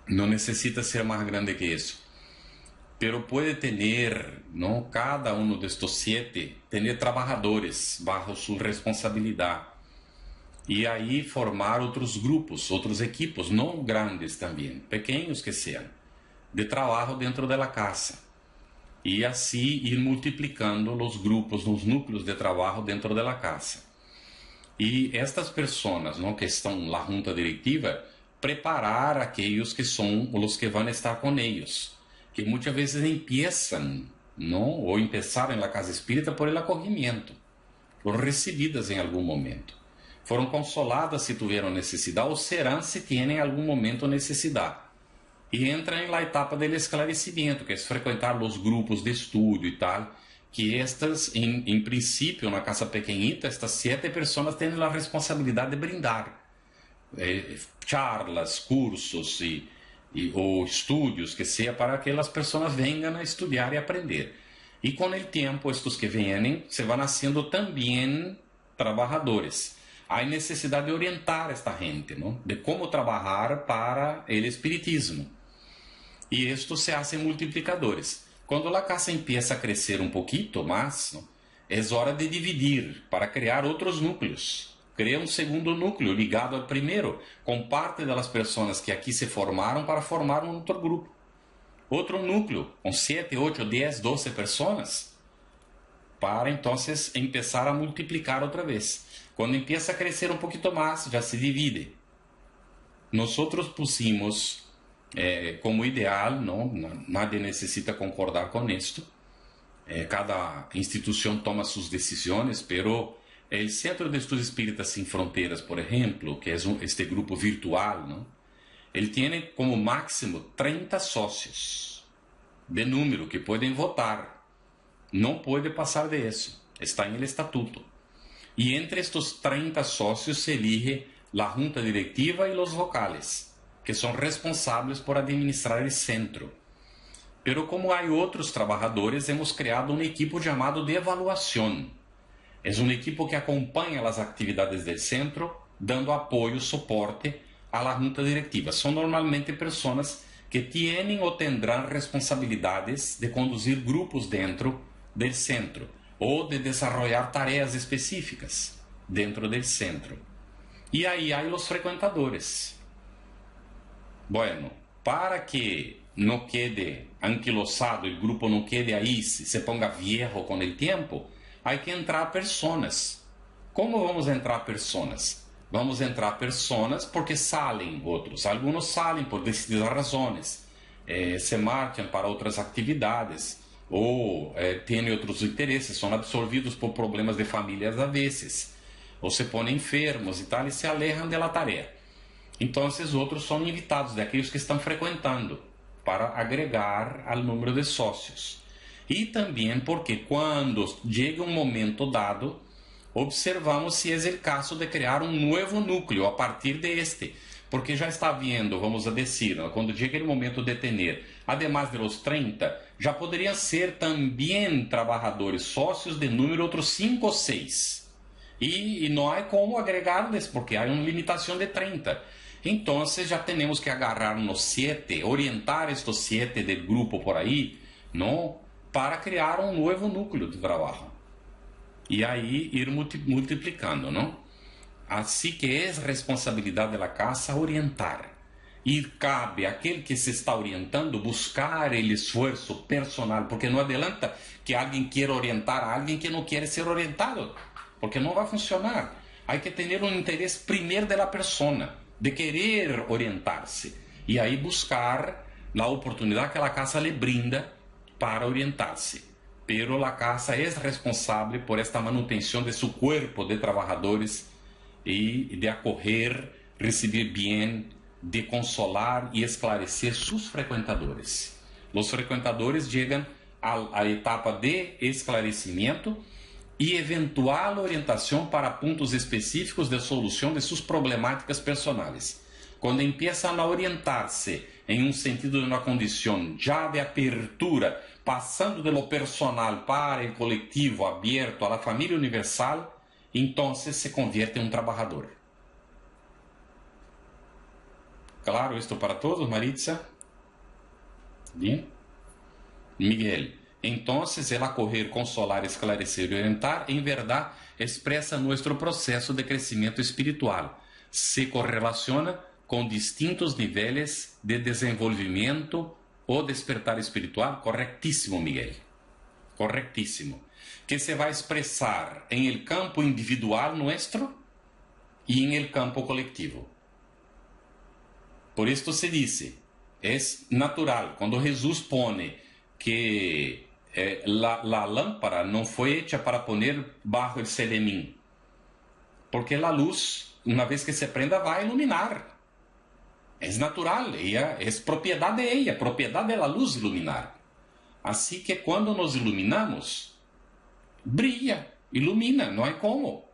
Não necessita ser mais grande que isso. Pero pode ter, não, cada um destes 7, ter trabalhadores bajo sua responsabilidade. E aí formar outros grupos, outros equipos, não grandes também, pequenos que sejam, de trabalho dentro da casa. E assim ir multiplicando os grupos, os núcleos de trabalho dentro da casa. E estas pessoas, não, que estão na junta diretiva, preparar aqueles que são os que vão estar com eles, que muitas vezes empiezam, não, ou empezaram na casa espírita por el acolhimento, foram recebidas em algum momento. Foram consoladas se tiveram necessidade, ou serão se têm em algum momento necessidade. E entram na etapa do esclarecimento, que é frequentar os grupos de estudo e tal, que estas, em princípio, na casa pequenita, estas 7 pessoas têm a responsabilidade de brindar charlas, cursos ou estudos, que seja para que as pessoas venham a estudar e aprender. E com o tempo, estes que vêm, se vão sendo também trabalhadores. Há necessidade de orientar esta gente, não? De como trabalhar para o espiritismo. E estes se hacen multiplicadores. Quando a casa empieza a crescer um pouquinho mais, não? É hora de dividir para criar outros núcleos. Cria um segundo núcleo ligado ao primeiro, com parte das pessoas que aqui se formaram para formar um outro grupo. Outro núcleo, com 7, 8, 10, 12 pessoas, para então começar a multiplicar outra vez. Quando empieza a crescer um pouquinho mais, já se divide. Nós pusimos como ideal, não, nadie necessita concordar com isto. Cada instituição toma suas decisões, pero o Centro de Estudos Espíritas Sem Fronteiras, por exemplo, que é este grupo virtual, não, ele tem como máximo 30 sócios de número que podem votar. Não pode passar de isso. Está em el estatuto. E entre estes 30 sócios se elige a junta diretiva e os vocales, que são responsáveis por administrar o centro. Pero como há outros trabalhadores, hemos criado um equipo chamado de evaluação. É um equipo que acompanha as atividades do centro, dando apoio, suporte à junta diretiva. São normalmente pessoas que tienen o tendrán responsabilidades de conducir grupos dentro del centro ou de desarrollar tareas específicas dentro del centro. E aí há os frequentadores. Bueno, para que não quede anquilosado, o grupo não quede aí, se ponga viejo com o tempo, há que entrar personas. Como vamos entrar personas? Vamos entrar personas porque salen outros. Alguns salen por decididas razões, se marcham para outras atividades ou têm outros interesses, são absorvidos por problemas de famílias a vezes, ou se põem enfermos e tal, e se alejam da tarefa. Então, esses outros são invitados, daqueles que estão frequentando, para agregar ao número de sócios. E também porque quando chega um momento dado, observamos se é o caso de criar um novo núcleo a partir de este, porque já está vindo, vamos a dizer, quando chega o momento de ter, además de los 30, já poderiam ser também trabalhadores sócios de número outros 5 ou 6. E não há como agregar-les, porque há uma limitação de 30. Então, já temos que agarrar nos 7, orientar estes 7 do grupo por aí, não, para criar um novo núcleo de trabalho. E aí ir multiplicando, não? Assim que é responsabilidade da casa orientar. E cabe àquele que se está orientando buscar o esforço personal, porque não adianta que alguém queira orientar a alguém que não quer ser orientado, porque não vai funcionar. Há que ter um interesse primeiro da persona, de querer orientar-se, e aí buscar a oportunidade que a casa lhe brinda para orientar-se. Pero a casa é responsável por esta manutenção de seu corpo de trabalhadores e de acolher, receber bem, de consolar e esclarecer seus frequentadores. Os frequentadores chegam à etapa de esclarecimento e eventual orientação para pontos específicos de solução de suas problemáticas personais. Quando empiezam a orientar-se em um sentido de uma condição já de apertura, passando de lo personal para o coletivo aberto à família universal, então se convierte em um trabalhador. Claro, isto para todos, Maritza? Bem? Miguel. Então, el acolher, consolar, esclarecer e orientar, em verdade, expressa nosso processo de crescimento espiritual. Se correlaciona com distintos níveis de desenvolvimento ou despertar espiritual. Correctíssimo, Miguel. Correctíssimo. Que se vai expressar em el campo individual nuestro e em el campo coletivo. Por isto se diz, é natural, quando Jesus põe que la lámpara não foi hecha para poner bajo el selemín, porque a luz, uma vez que se prenda, vai iluminar. É natural, ella, é propriedade de ella, propriedade da luz iluminar. Assim que quando nos iluminamos, brilha, ilumina, não há como.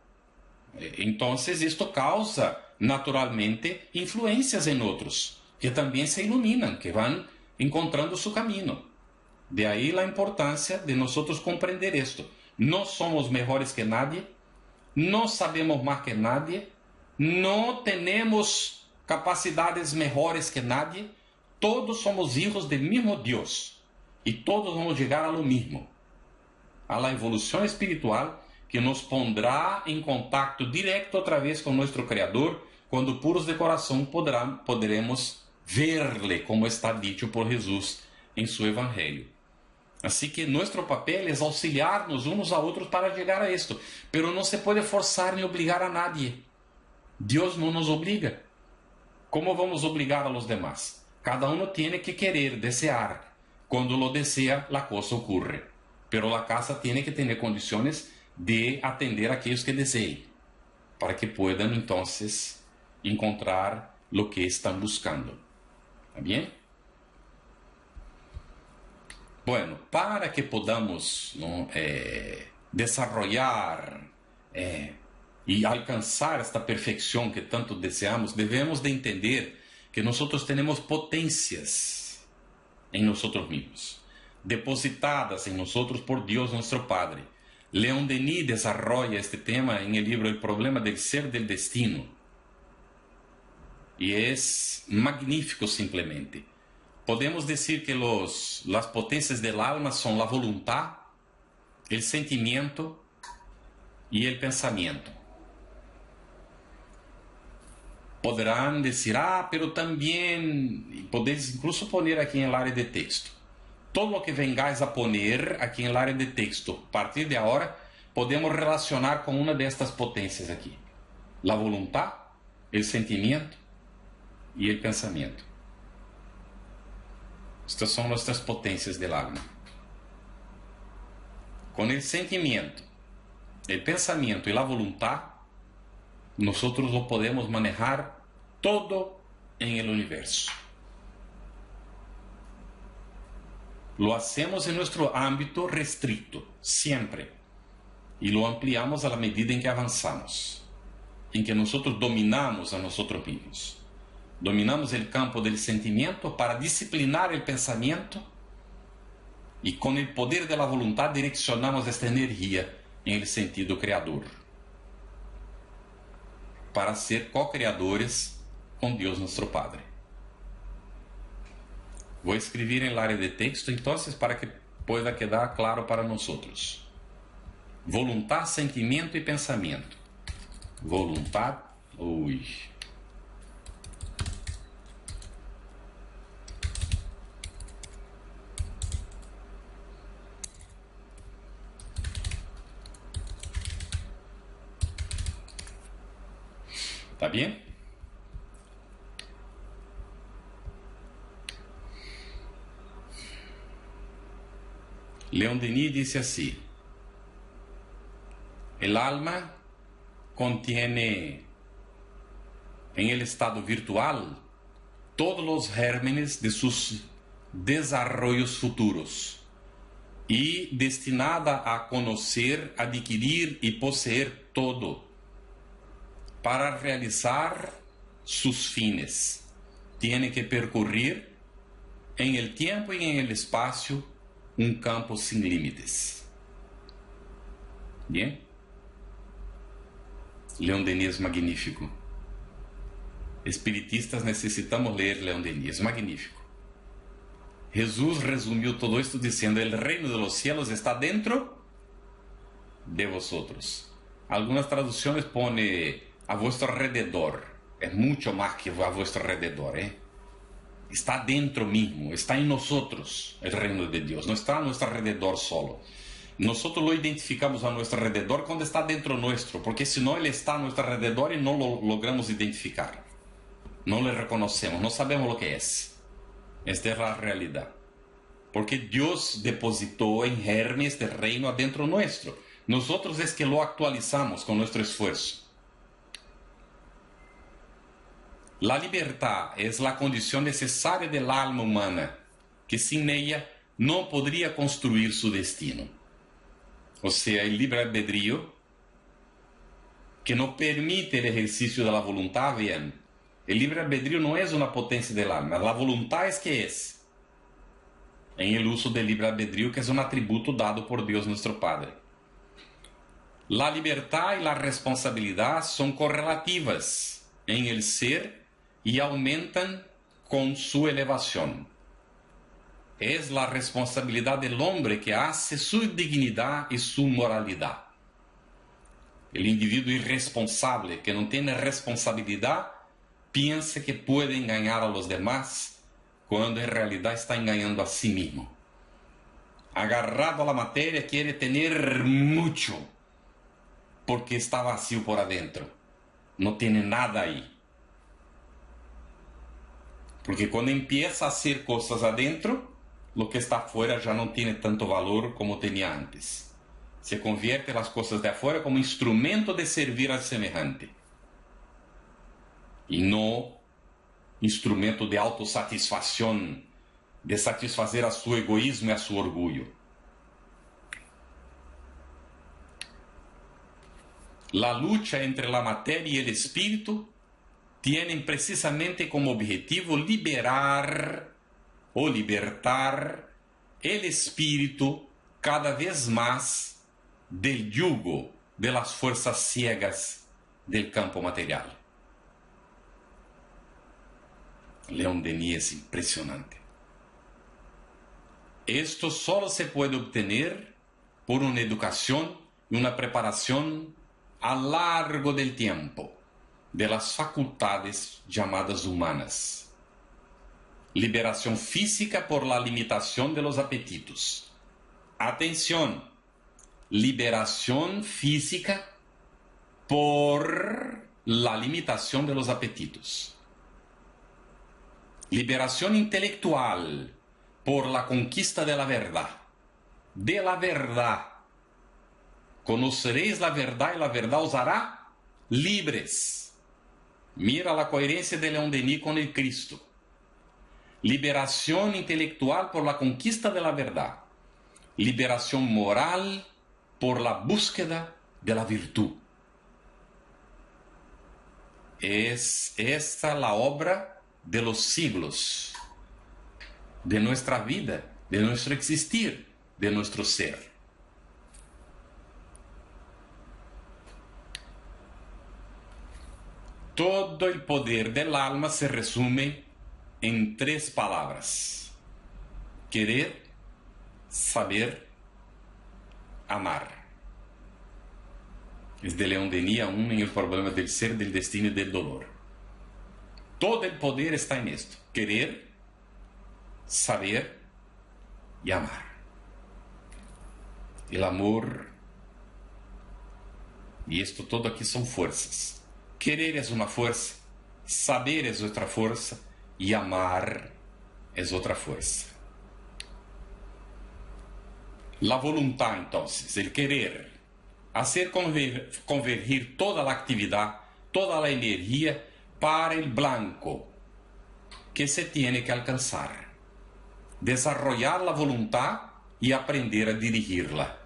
Então, isto causa naturalmente influências em outros, que também se iluminam, que vão encontrando seu caminho. De aí a importância de nós compreender isto. Não somos melhores que nadie, não sabemos mais que nadie, não temos capacidades melhores que nadie, todos somos hijos do mesmo Deus e todos vamos chegar a lo mesmo, a la evolução espiritual que nos pondrá em contato direto outra vez com nosso Criador, quando puros de coração poderemos ver-lhe, como está dito por Jesus em seu Evangelho. Assim que nosso papel é auxiliar-nos uns a outros para chegar a isto, pero não se pode forçar nem obrigar a nadie. Deus não nos obriga. Como vamos obrigar a los demás? Cada uno tiene que querer, desear. Quando lo desea, la cosa ocurre. Pero la casa tiene que tener condiciones de atender a aquellos que deseen, para que puedan entonces encontrar lo que están buscando. ¿Está bien? Bueno, para que podamos desarrollar e alcançar esta perfeição que tanto desejamos, devemos de entender que nós temos potências em nós mesmos, depositadas em nós por Deus nosso Padre. Leon Denis desarrolla este tema em el libro El problema del ser del destino. E é magnífico simplesmente. podemos decir que las potencias del alma son la voluntad, el sentimiento y el pensamiento. Podrán decir, pero también, podéis incluso poner aquí en el área de texto. Todo lo que vengáis a poner aquí en el área de texto, a partir de ahora, podemos relacionar con una de estas potencias aquí. La voluntad, el sentimiento y el pensamiento. Estas son nuestras potencias del alma. Con el sentimiento, el pensamiento y la voluntad, nosotros lo podemos manejar todo en el universo. Lo hacemos en nuestro ámbito restricto, siempre. Y lo ampliamos a la medida en que avanzamos, en que nosotros dominamos a nosotros mismos. Dominamos el campo del sentimiento para disciplinar el pensamiento y con el poder de la voluntad direccionamos esta energía en el sentido creador, para ser co-creadores con Dios nuestro Padre. Voy a escribir en el área de texto entonces para que pueda quedar claro para nosotros. Voluntad, sentimiento y pensamiento. Voluntad, ¿Está bien? Leon Denis dice así: el alma contiene en el estado virtual todos los gérmenes de sus desarrollos futuros y destinada a conocer, adquirir y poseer todo para realizar sus fines. Tiene que percorrer en el tiempo y en el espacio un campo sin límites. Bien? Leon Denis, magnífico. Espiritistas necesitamos leer Leon Denis, magnífico. Jesús resumió todo esto diciendo: el reino de los cielos está dentro de vosotros. Algunas traducciones pone a vuestro alrededor. Es mucho más que a vuestro alrededor, Está dentro mismo, está en nosotros el reino de Dios, no está a nuestro alrededor solo. Nosotros lo identificamos a nuestro alrededor cuando está dentro nuestro, porque si no, Él está a nuestro alrededor y no lo logramos identificar. No le reconocemos, no sabemos lo que es. Esta es la realidad. Porque Dios depositó en germes este reino adentro nuestro. Nosotros es que lo actualizamos con nuestro esfuerzo. La libertad es la condición necesaria del alma humana, que sin ella no podría construir su destino. O sea, el libre albedrío, que no permite el ejercicio de la voluntad. Vean, el libre albedrío no es una potencia del alma, la voluntad es que es, en el uso del libre albedrío, que es un atributo dado por Dios nuestro Padre. La libertad y la responsabilidad son correlativas en el ser y aumentan con su elevación. Es la responsabilidad del hombre que hace su dignidad y su moralidad. El individuo irresponsable que no tiene responsabilidad piensa que puede engañar a los demás cuando en realidad está engañando a sí mismo. Agarrado a la materia quiere tener mucho porque está vacío por adentro. No tiene nada ahí. Porque cuando empieza a hacer cosas adentro, lo que está afuera ya no tiene tanto valor como tenía antes. Se convierte las cosas de afuera como instrumento de servir al semejante. Y no instrumento de autosatisfacción, de satisfacer a su egoísmo y a su orgullo. La lucha entre la materia y el espíritu tienen precisamente como objetivo liberar o libertar el espíritu cada vez más del yugo de las fuerzas ciegas del campo material. Leon Denis es impresionante. Esto solo se puede obtener por una educación y una preparación a largo del tiempo de las facultades llamadas humanas. Liberación física por la limitación de los apetitos. Atención, liberación física por la limitación de los apetitos. Liberación intelectual por la conquista de la verdad. De la verdad. Conoceréis la verdad y la verdad os hará libres. Mira la coherencia de León Denis con el Cristo. Liberación intelectual por la conquista de la verdad. Liberación moral por la búsqueda de la virtud. Es esta la obra de los siglos, de nuestra vida, de nuestro existir, de nuestro ser. Todo el poder del alma se resume en 3 palabras: querer, saber, amar. Es de León Denis aún en el problema del ser, del destino y del dolor. Todo el poder está en esto: querer, saber y amar. El amor, y esto todo aquí son fuerzas. Querer es una fuerza, saber es otra fuerza y amar es otra fuerza. La voluntad, entonces, el querer, hacer convergir toda la actividad, toda la energía para el blanco que se tiene que alcanzar. Desarrollar la voluntad y aprender a dirigirla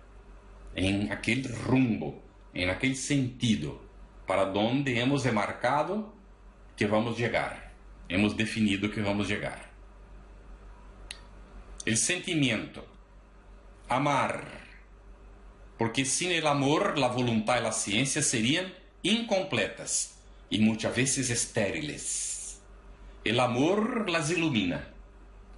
en aquel rumbo, en aquel sentido para donde hemos demarcado que vamos llegar, hemos definido que vamos llegar. El sentimiento, amar, porque sin el amor la voluntad y la ciencia serían incompletas y muchas veces estériles. El amor las ilumina,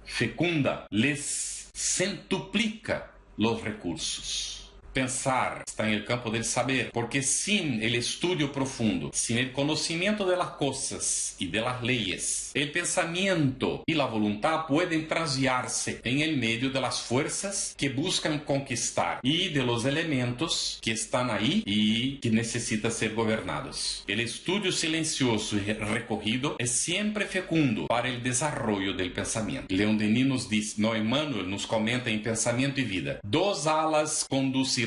fecunda, les centuplica los recursos. Pensar está en el campo del saber, porque sin el estudio profundo, sin el conocimiento de las cosas y de las leyes, el pensamiento y la voluntad pueden trasviarse en el medio de las fuerzas que buscan conquistar y de los elementos que están ahí y que necesitan ser gobernados. El estudio silencioso y recogido es siempre fecundo para el desarrollo del pensamiento. León Denis nos dice, no, Emmanuel nos comenta en Pensamiento y Vida: 2 alas conducirán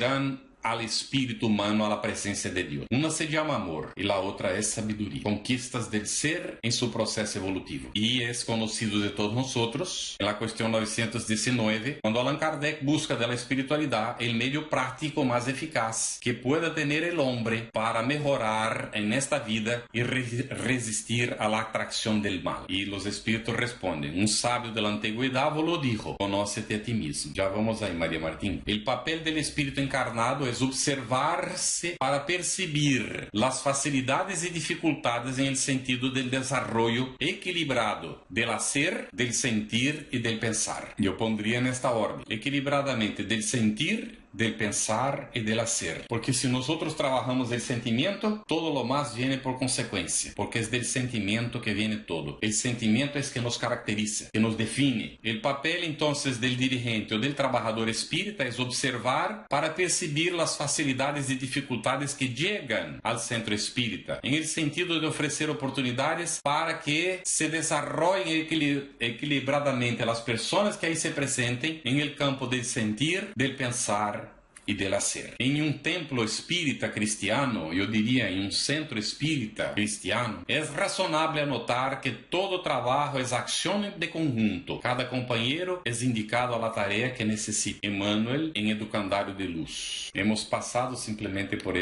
al espíritu humano a la presencia de Dios. Una se llama amor y la otra es sabiduría. Conquistas del ser en su proceso evolutivo. Y es conocido de todos nosotros en la cuestión 919, cuando Allan Kardec busca de la espiritualidad el medio práctico más eficaz que pueda tener el hombre para mejorar en esta vida y resistir a la atracción del mal. Y los espíritus responden: un sabio de la antigüedad lo dijo, conócete a ti mismo. Ya vamos ahí, María Martín. El papel del espíritu encarnado es observarse para percibir las facilidades y dificultades en el sentido del desarrollo equilibrado del hacer, del sentir y del pensar. Yo pondría en esta orden: equilibradamente del sentir, del pensar y del hacer. Porque si nosotros trabajamos el sentimiento, todo lo más viene por consecuencia, porque es del sentimiento que viene todo. El sentimiento es que nos caracteriza, que nos define. El papel entonces del dirigente o del trabajador espírita es observar para percibir las facilidades y dificultades que llegan al centro espírita, en el sentido de ofrecer oportunidades para que se desarrollen equilibradamente las personas que ahí se presenten en el campo del sentir, del pensar y del hacer. En un templo espírita cristiano, yo diría en un centro espírita cristiano, es razonable anotar que todo trabajo es acción de conjunto. Cada compañero es indicado a la tarea que necesita. Emmanuel en Educandario de Luz. Hemos pasado simplemente por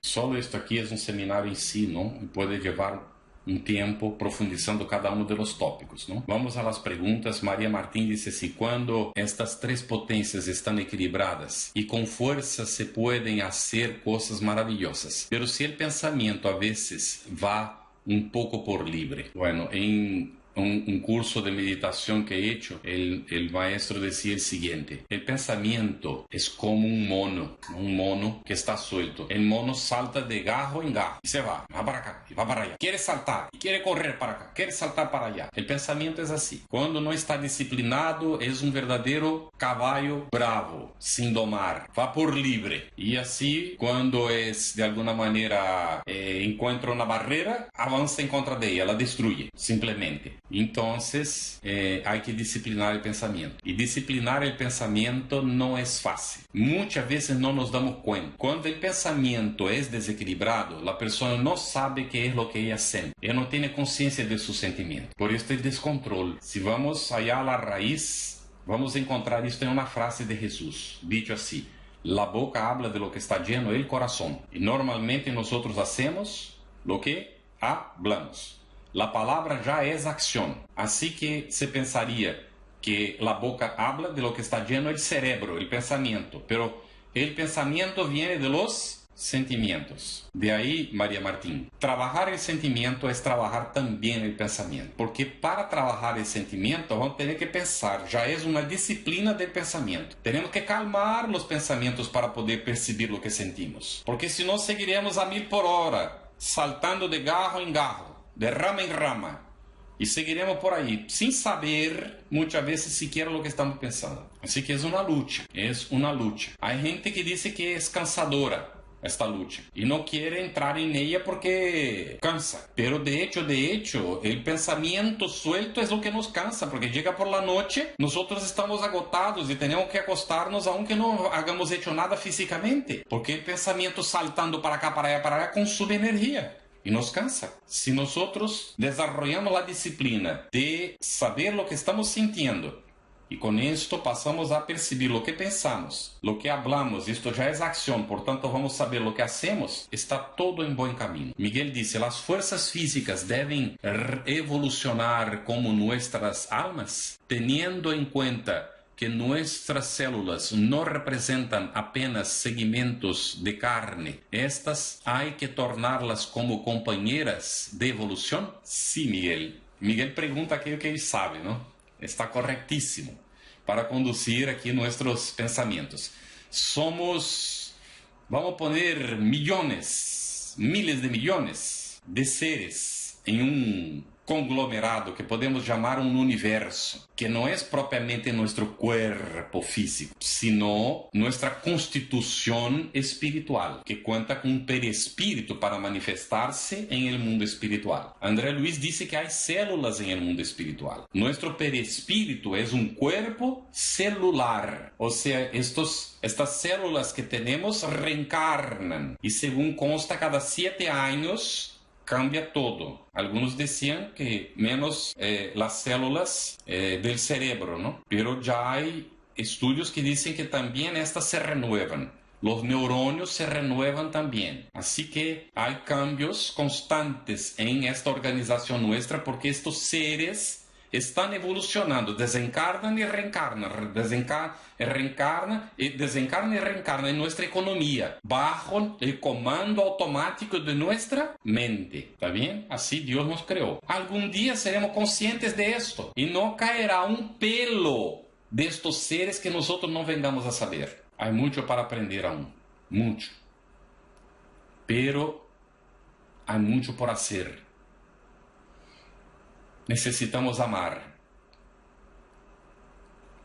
solo esto aquí es un seminario en sí, ¿no? Y puede llevar un tiempo profundizando cada uno de los tópicos, ¿no? Vamos a las preguntas. María Martín dice así: cuando estas 3 potencias están equilibradas y con fuerza se pueden hacer cosas maravillosas, pero si el pensamiento a veces va un poco por libre. Bueno, en un curso de meditación que he hecho, el maestro decía el siguiente: el pensamiento es como un mono que está suelto. El mono salta de gajo en gajo y se va para acá y va para allá. Quiere saltar y quiere correr para acá, quiere saltar para allá. El pensamiento es así. Cuando no está disciplinado, es un verdadero caballo bravo, sin domar, va por libre. Y así, cuando es de alguna manera encuentra una barrera, avanza en contra de ella, la destruye, simplemente. Entonces, hay que disciplinar el pensamiento. Y disciplinar el pensamiento no es fácil. Muchas veces no nos damos cuenta. Cuando el pensamiento es desequilibrado, la persona no sabe qué es lo que ella siente. Ella no tiene conciencia de sus sentimientos. Por esto el descontrol. Si vamos allá a la raíz, vamos a encontrar esto en una frase de Jesús, dicho así: la boca habla de lo que está lleno el corazón. Y normalmente nosotros hacemos lo que hablamos. La palabra ya es acción. Así que se pensaría que la boca habla de lo que está lleno el cerebro, el pensamiento. Pero el pensamiento viene de los sentimientos. De ahí, María Martín, trabajar el sentimiento es trabajar también el pensamiento. Porque para trabajar el sentimiento vamos a tener que pensar. Ya es una disciplina del pensamiento. Tenemos que calmar los pensamientos para poder percibir lo que sentimos. Porque si no, seguiremos a 1000 por hora, saltando de gajo en gajo, de rama en rama, y seguiremos por ahí sin saber muchas veces siquiera lo que estamos pensando. Así que es una lucha, Hay gente que dice que es cansadora esta lucha y no quiere entrar en ella porque cansa. Pero de hecho, el pensamiento suelto es lo que nos cansa, porque llega por la noche, nosotros estamos agotados y tenemos que acostarnos aunque no hayamos hecho nada físicamente, porque el pensamiento saltando para acá, para allá, consume energía y nos cansa. Si nosotros desarrollamos la disciplina de saber lo que estamos sintiendo, y con esto pasamos a percibir lo que pensamos, lo que hablamos, esto ya es acción, por tanto vamos a saber lo que hacemos, está todo en buen camino. Miguel dice: las fuerzas físicas deben evolucionar como nuestras almas, teniendo en cuenta que nuestras células no representan apenas segmentos de carne. Estas hay que tornarlas como compañeras de evolución. Sí, Miguel. Miguel pregunta aquello que él sabe, ¿no? Está correctísimo para conducir aquí nuestros pensamientos. Somos, vamos a poner millones, miles de millones de seres en un conglomerado que podemos llamar un universo, que no es propiamente nuestro cuerpo físico, sino nuestra constitución espiritual, que cuenta con un perispíritu para manifestarse en el mundo espiritual. André Luis dice que hay células en el mundo espiritual. Nuestro perispíritu es un cuerpo celular, o sea, estas células que tenemos reencarnan, y según consta, cada 7 años cambia todo. Algunos decían que menos las células del cerebro, ¿no? Pero ya hay estudios que dicen que también estas se renuevan. Los neurones se renuevan también. Así que hay cambios constantes en esta organización nuestra, porque estos seres están evolucionando, desencarnan y reencarnan, reencarnan y reencarnan en nuestra economía, bajo el comando automático de nuestra mente. ¿Está bien? Así Dios nos creó. Algún día seremos conscientes de esto y no caerá un pelo de estos seres que nosotros no vengamos a saber. Hay mucho para aprender aún, mucho. Pero hay mucho por hacer. Necesitamos amar,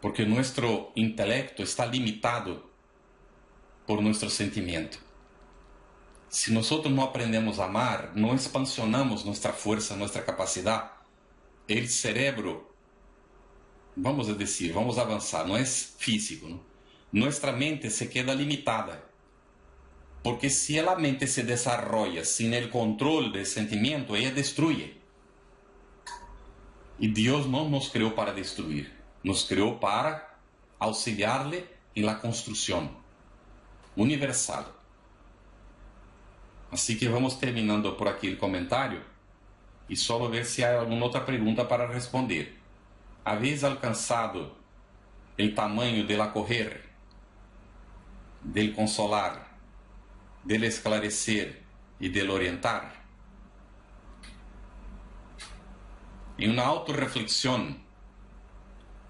porque nuestro intelecto está limitado por nuestro sentimiento. Si nosotros no aprendemos a amar, no expansionamos nuestra fuerza, nuestra capacidad, el cerebro, vamos a decir, vamos a avanzar, no es físico, ¿no? Nuestra mente se queda limitada, porque si la mente se desarrolla sin el control del sentimiento, ella destruye. Y Dios no nos creó para destruir, nos creó para auxiliarle en la construcción universal. Así que vamos terminando por aquí el comentario y solo ver si hay alguna otra pregunta para responder. ¿Habéis alcanzado el tamaño del acoger, del consolar, del esclarecer y del orientar? em uma autorreflexão.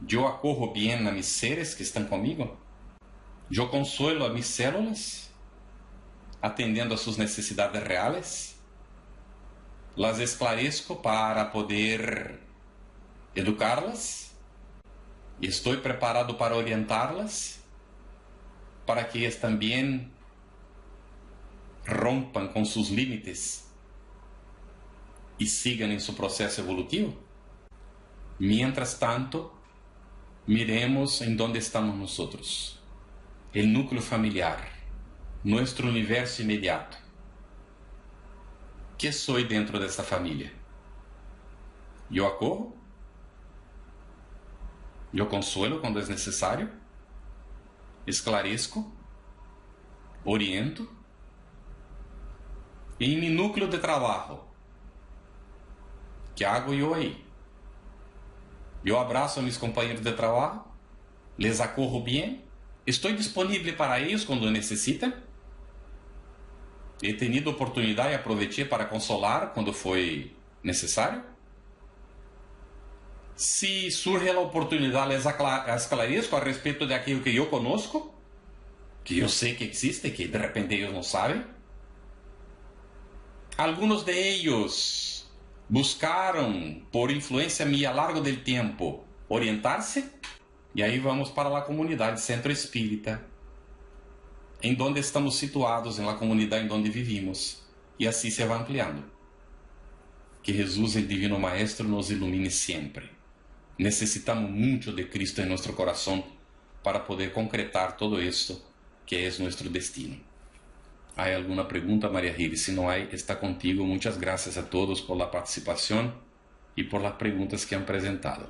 Eu acorro bem a mis seres que estão comigo? Eu consuelo a mis células, atendendo a suas necessidades reais? Las esclareço para poder educá-las? Estou preparado para orientá-las? Para que elas também rompam com seus limites e sigam em seu processo evolutivo? Mientras tanto, miremos em onde estamos nós, o núcleo familiar, nosso universo imediato. Que sou dentro dessa família? Eu acorro? Eu consuelo quando é necessário? Esclareço? Oriento? E em meu núcleo de trabalho, que hago eu aí? Eu abraço a meus companheiros de trabalho? Les acorro bem? Estou disponível para eles quando necessitam? He tenido oportunidade e aproveitei para consolar quando foi necessário? Se surge a oportunidade, les esclareço a respeito de aquilo que eu conosco, que eu sei que existe, que de repente eles não sabem. Alguns de eles buscaram, por influência minha a largo del tempo, orientar-se, e aí vamos para a comunidade Centro Espírita, em onde estamos situados, na comunidade em onde vivimos, e assim se vai ampliando. Que Jesus, el Divino Maestro, nos ilumine sempre. Necessitamos muito de Cristo em nosso coração para poder concretar todo isto que é nosso destino. ¿Há alguma pergunta, Maria Gil? Se não há, está contigo. Muitas graças a todos por la participação e por las perguntas que han presentado.